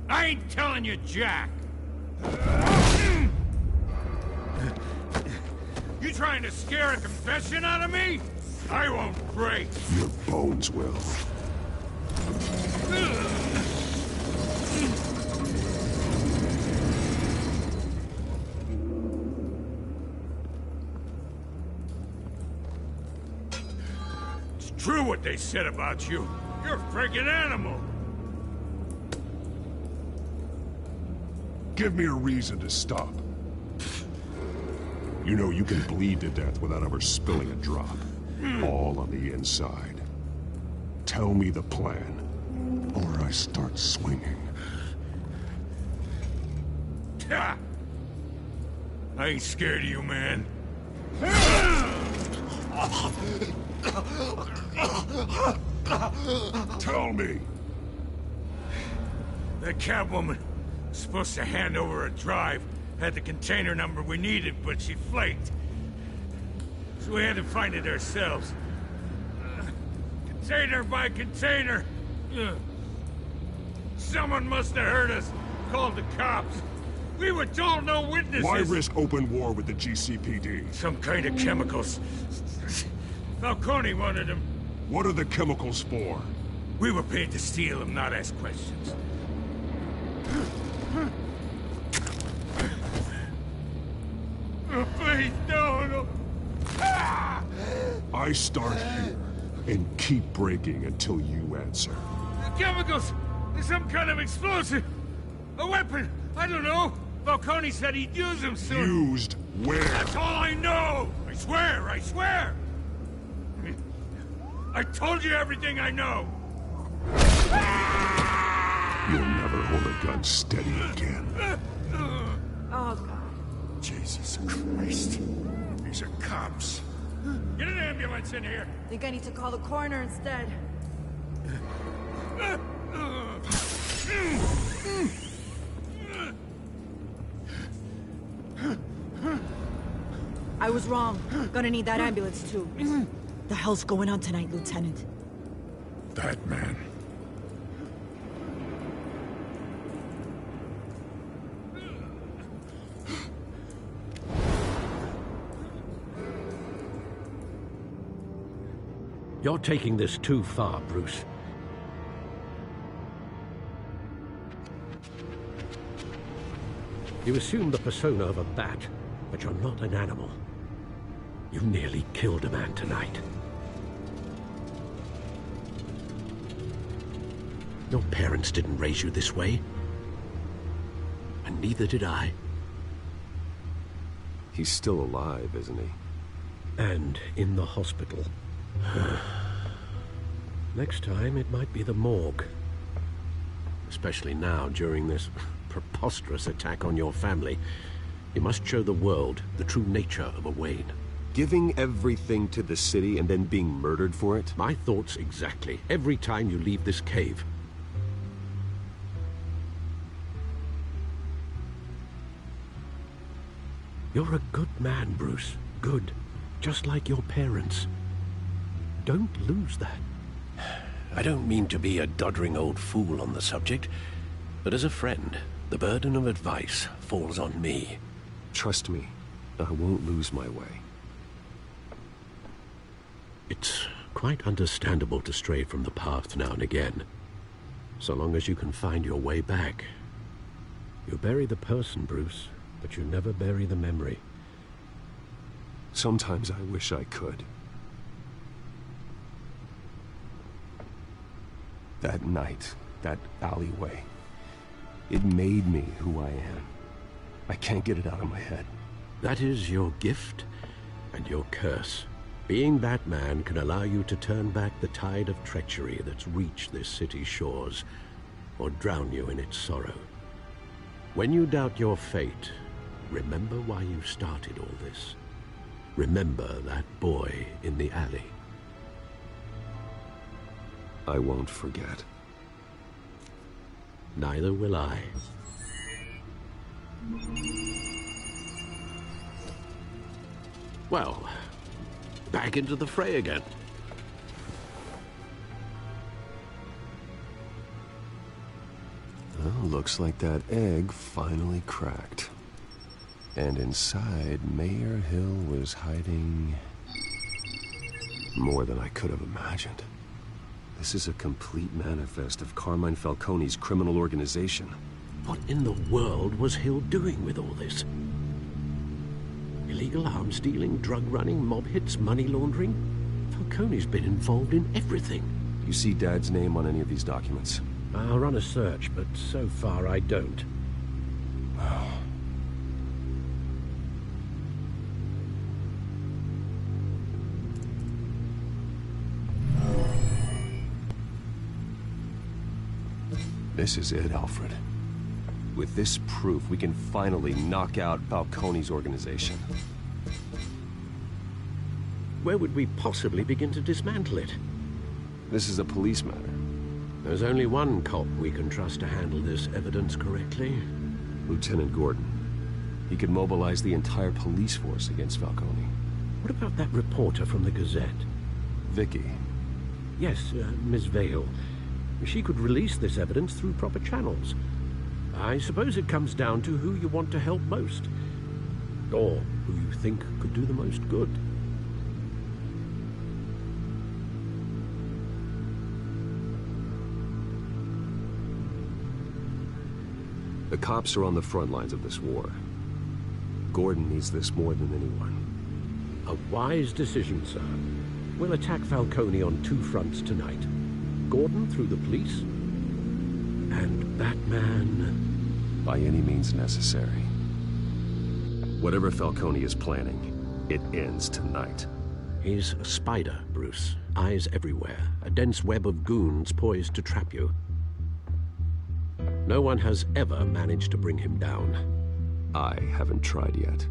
I ain't telling you jack! You trying to scare a confession out of me? I won't break! Your bones will. true what they said about you. You're a freaking animal. Give me a reason to stop. You know you can bleed to death without ever spilling a drop. All on the inside. Tell me the plan, or I start swinging. Ha! I ain't scared of you, man. Tell me. That Catwoman was supposed to hand over a drive. Had the container number we needed, but she flaked. So we had to find it ourselves. Container by container. Someone must have heard us. Called the cops. We were told no witnesses. Why risk open war with the GCPD? Some kind of chemicals. Falcone wanted them. What are the chemicals for? We were paid to steal them, not ask questions. Oh, please, no. I start here and keep breaking until you answer. The chemicals! There's some kind of explosive! A weapon! I don't know! Falcone said he'd use them soon! Used where? That's all I know! I swear! I told you everything I know! You'll never hold a gun steady again. Oh, God. Jesus Christ. These are cops. Get an ambulance in here! Think I need to call the coroner instead. I was wrong. Gonna need that ambulance, too. The hell's going on tonight, Lieutenant? That man. You're taking this too far, Bruce. You assume the persona of a bat, but you're not an animal. You nearly killed a man tonight. Your parents didn't raise you this way. And neither did I. He's still alive, isn't he? And in the hospital. Next time, it might be the morgue. Especially now, during this preposterous attack on your family. You must show the world the true nature of a Wayne. Giving everything to the city and then being murdered for it? My thoughts exactly. Every time you leave this cave. You're a good man, Bruce. Good. Just like your parents. Don't lose that. I don't mean to be a doddering old fool on the subject, but as a friend, the burden of advice falls on me. Trust me, I won't lose my way. It's quite understandable to stray from the path now and again, so long as you can find your way back. You bury the person, Bruce, but you never bury the memory. Sometimes I wish I could. That night, that alleyway, it made me who I am. I can't get it out of my head. That is your gift and your curse. Being Batman can allow you to turn back the tide of treachery that's reached this city's shores, or drown you in its sorrow. When you doubt your fate, remember why you started all this. Remember that boy in the alley. I won't forget. Neither will I. Well, back into the fray again. Well, looks like that egg finally cracked. And inside, Mayor Hill was hiding more than I could have imagined. This is a complete manifest of Carmine Falcone's criminal organization. What in the world was Hill doing with all this? Illegal arms dealing, drug running, mob hits, money laundering? Falcone's been involved in everything. You see Dad's name on any of these documents? I'll run a search, but so far I don't. This is it, Alfred. With this proof, we can finally knock out Falcone's organization. Where would we possibly begin to dismantle it? This is a police matter. There's only one cop we can trust to handle this evidence correctly. Lieutenant Gordon. He could mobilize the entire police force against Falcone. What about that reporter from the Gazette? Vicky. Yes, Miss Vale. She could release this evidence through proper channels. I suppose it comes down to who you want to help most. Or who you think could do the most good. The cops are on the front lines of this war. Gordon needs this more than anyone. A wise decision, sir. We'll attack Falcone on two fronts tonight. Gordon through the police, and Batman... by any means necessary. Whatever Falcone is planning, it ends tonight. He's a spider, Bruce. Eyes everywhere. A dense web of goons poised to trap you. No one has ever managed to bring him down. I haven't tried yet.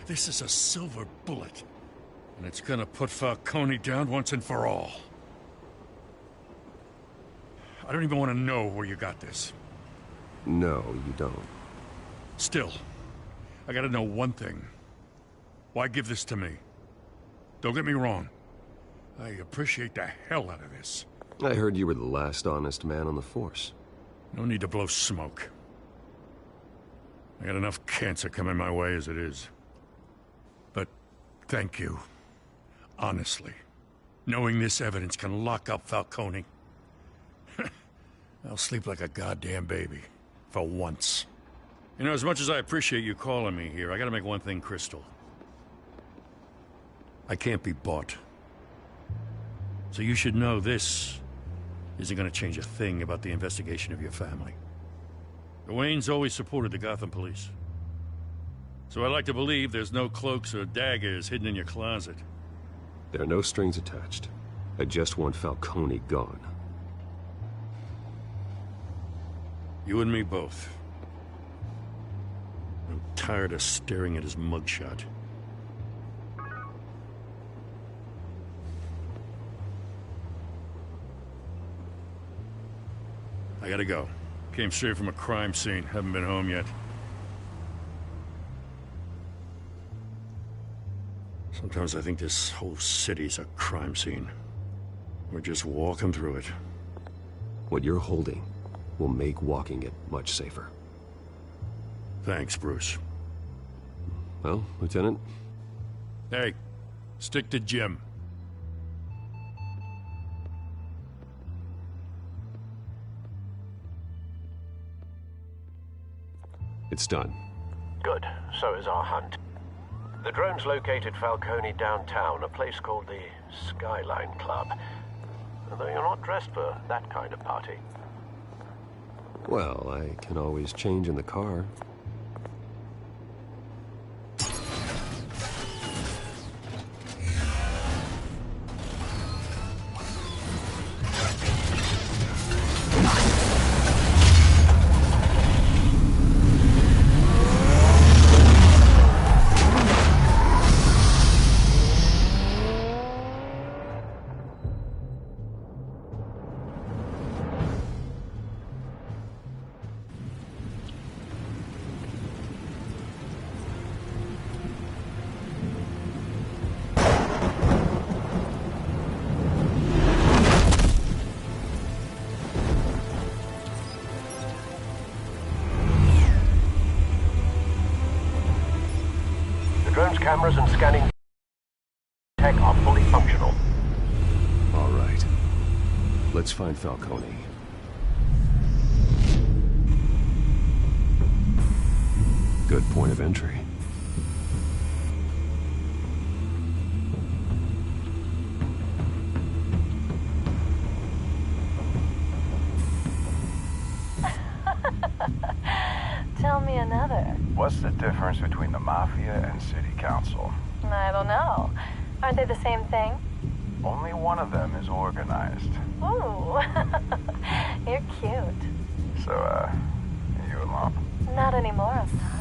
This is a silver bullet. And it's gonna put Falcone down once and for all. I don't even want to know where you got this. No, you don't. Still, I gotta know one thing. Why give this to me? Don't get me wrong. I appreciate the hell out of this. I heard you were the last honest man on the force. No need to blow smoke. I got enough cancer coming my way as it is. But thank you. Honestly. Knowing this evidence can lock up Falcone. I'll sleep like a goddamn baby. For once. You know, as much as I appreciate you calling me here, I gotta make one thing crystal. I can't be bought. So you should know this isn't gonna change a thing about the investigation of your family. The Waynes always supported the Gotham police. So I like to believe there's no cloaks or daggers hidden in your closet. There are no strings attached. I just want Falcone gone. You and me both. I'm tired of staring at his mugshot. I gotta go. Came straight from a crime scene. Haven't been home yet. Sometimes I think this whole city's a crime scene. We're just walking through it. What you're holding will make walking it much safer. Thanks, Bruce. Well, Lieutenant? Hey, stick to Jim. It's done. Good. So is our hunt. The drones located Falcone downtown, a place called the Skyline Club. Although you're not dressed for that kind of party. Well, I can always change in the car. All right. Let's find Falcone. Good point of entry. Tell me another. What's the difference between the Mafia and City Council? I don't know. Aren't they the same thing? Only one of them is organized. Ooh, you're cute. So, you alone? Not anymore, I'm not.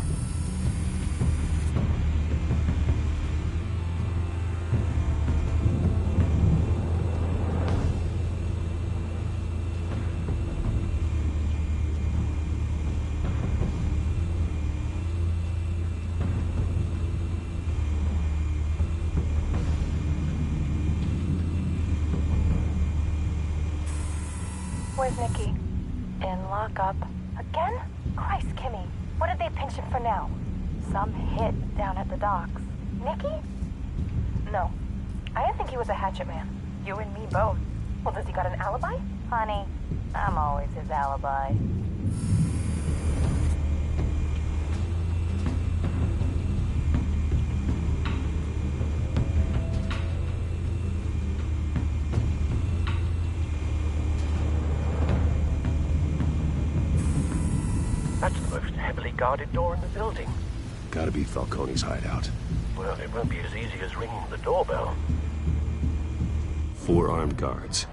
Where's Nicky? In lockup. Again? Christ, Kimmy. What did they pinch him for now? Some hit down at the docks. Nicky? No. I didn't think he was a hatchet man. You and me both. Well, does he got an alibi? Honey, I'm always his alibi. That's the most heavily guarded door in the building. Gotta be Falcone's hideout. Well, it won't be as easy as ringing the doorbell. 4 armed guards.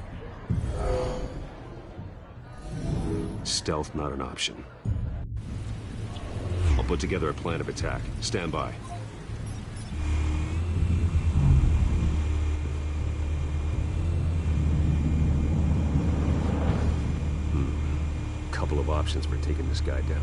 Stealth not an option. I'll put together a plan of attack. Stand by. Couple of options for taking this guy down.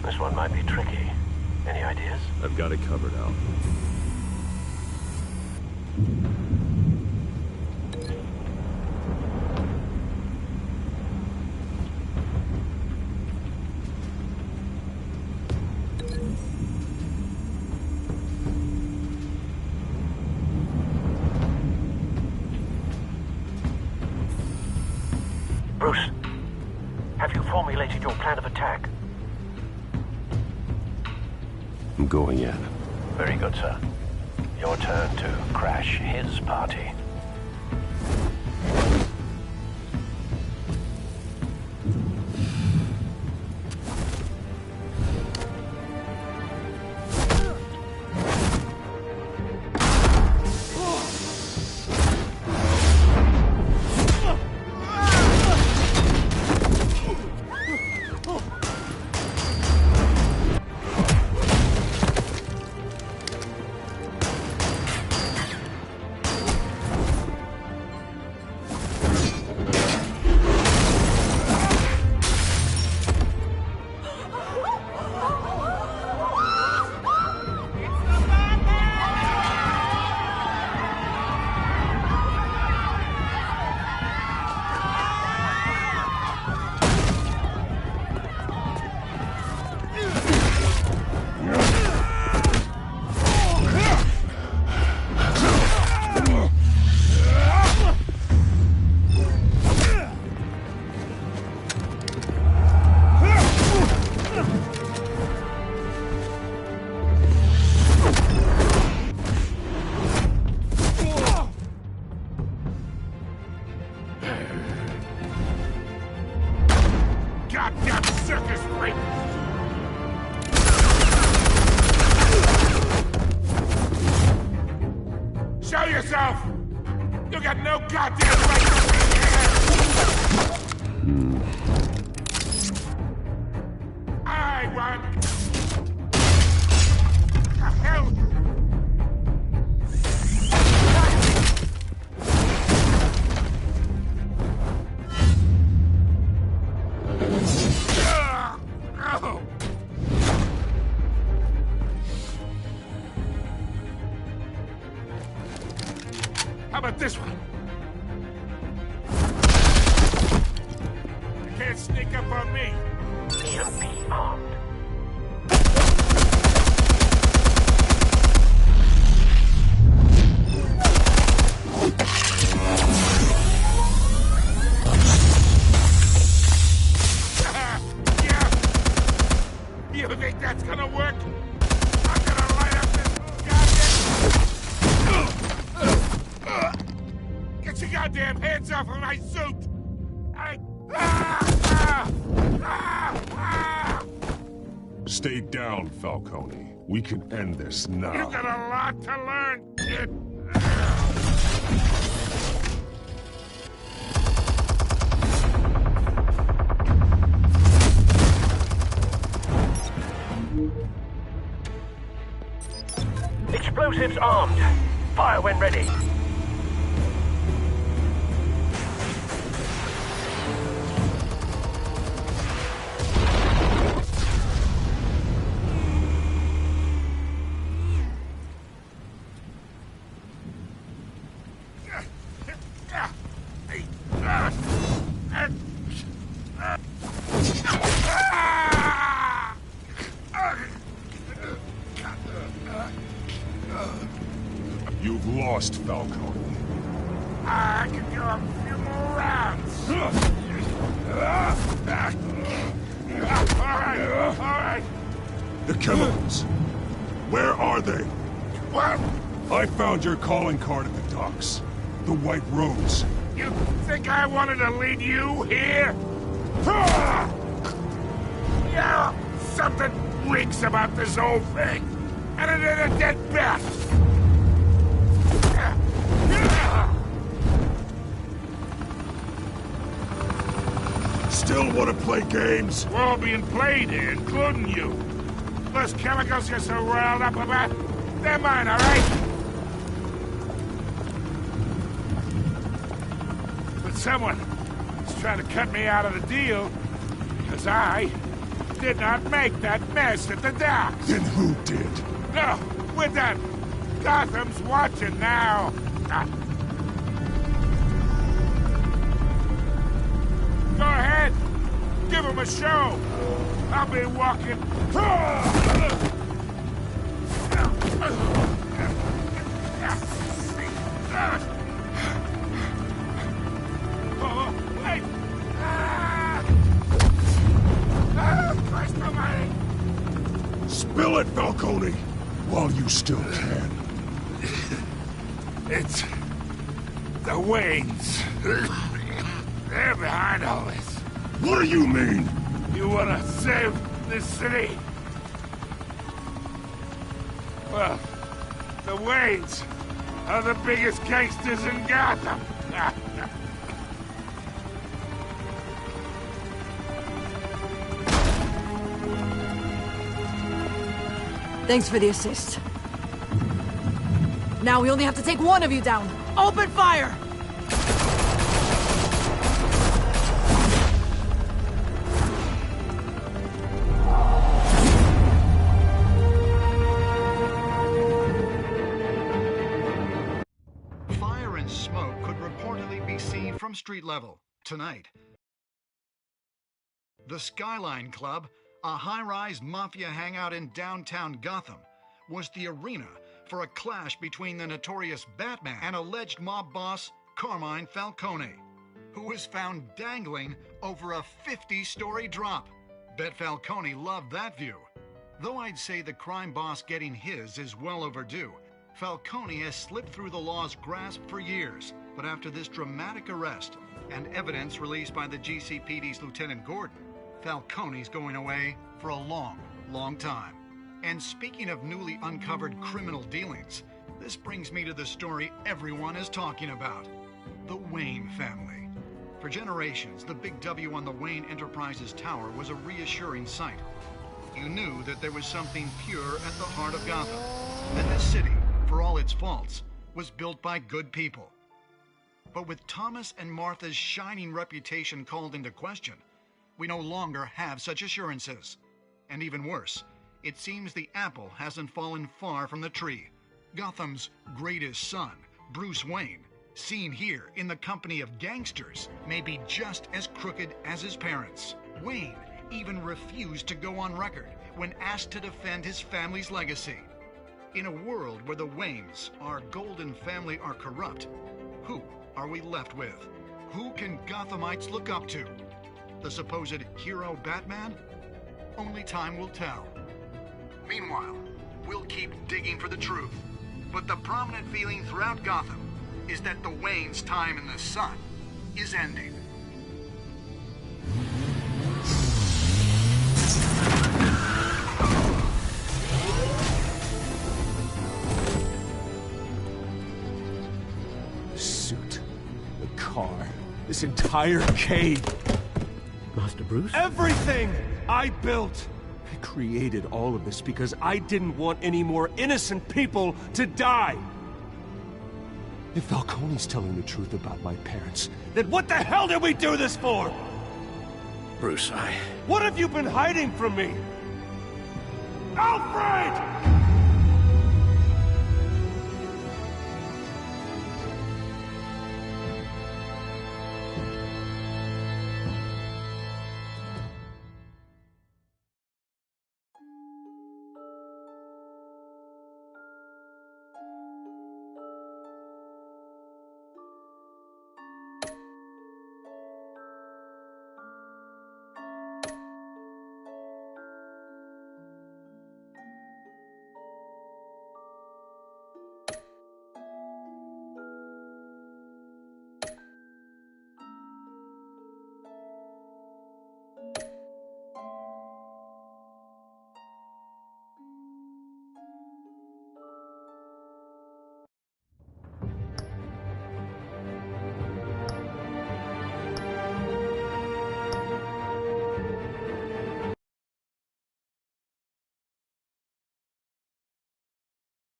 This one might be tricky. Any ideas? I've got it covered, Al. Bruce, have you formulated your plan of attack? I'm going in. Very good, sir. Your turn to crash his party. yourself! You got no goddamn right to be here! I want... The hell? How about this one? You can't sneak up on me. You'll be armed. Yeah. You think that's gonna work? I'm gonna light up this goddamn... Get your goddamn hands off of my suit! Stay down, Falcone. We can end this now. You got a lot to learn, kid. Explosives armed. Fire when ready. You've lost, Falcone. I can do a few more rounds. All right. The chemicals. Where are they? What? I found your calling card at the docks. The White Rose. You think I wanted to lead you here? Yeah, something reeks about this whole thing. And it ain't a dead bat. Still want to play games? We're all being played here, including you. Those chemicals you're so riled up about, they're mine, all right? But someone is trying to cut me out of the deal because I did not make that mess at the docks. Then who did? No, we're done. Gotham's watching now. Go ahead. Give him a show. I'll be walking. Oh, wait. Christ almighty. Spill it, Falcone, while you still can. It's the Waynes. They're behind all this. What do you mean? You wanna save this city? Well, the Waynes are the biggest gangsters in Gotham. Thanks for the assist. Now we only have to take one of you down. Open fire! Fire and smoke could reportedly be seen from street level tonight. The Skyline Club, a high-rise mafia hangout in downtown Gotham, was the arena for a clash between the notorious Batman and alleged mob boss Carmine Falcone, who was found dangling over a 50-story drop. Bet Falcone loved that view. Though I'd say the crime boss getting his is well overdue, Falcone has slipped through the law's grasp for years. But after this dramatic arrest and evidence released by the GCPD's Lieutenant Gordon, Falcone's going away for a long, long time. And speaking of newly uncovered criminal dealings, This brings me to the story everyone is talking about. The Wayne family. For generations, the big W on the Wayne Enterprises tower was a reassuring sight. You knew that there was something pure at the heart of Gotham. That this city, for all its faults, was built by good people. But with Thomas and Martha's shining reputation called into question, we no longer have such assurances. And even worse, it seems the apple hasn't fallen far from the tree. Gotham's greatest son, Bruce Wayne, seen here in the company of gangsters, may be just as crooked as his parents. Wayne even refused to go on record when asked to defend his family's legacy. In a world where the Waynes, our golden family, are corrupt, who are we left with? Who can Gothamites look up to? The supposed hero Batman? Only time will tell. Meanwhile, we'll keep digging for the truth. But the prominent feeling throughout Gotham is that the Waynes' time in the sun is ending. The suit, the car, this entire cave. Master Bruce? Everything I built! I created all of this because I didn't want any more innocent people to die! If Falcone's telling the truth about my parents, then what the hell did we do this for? Bruce, What have you been hiding from me? Alfred!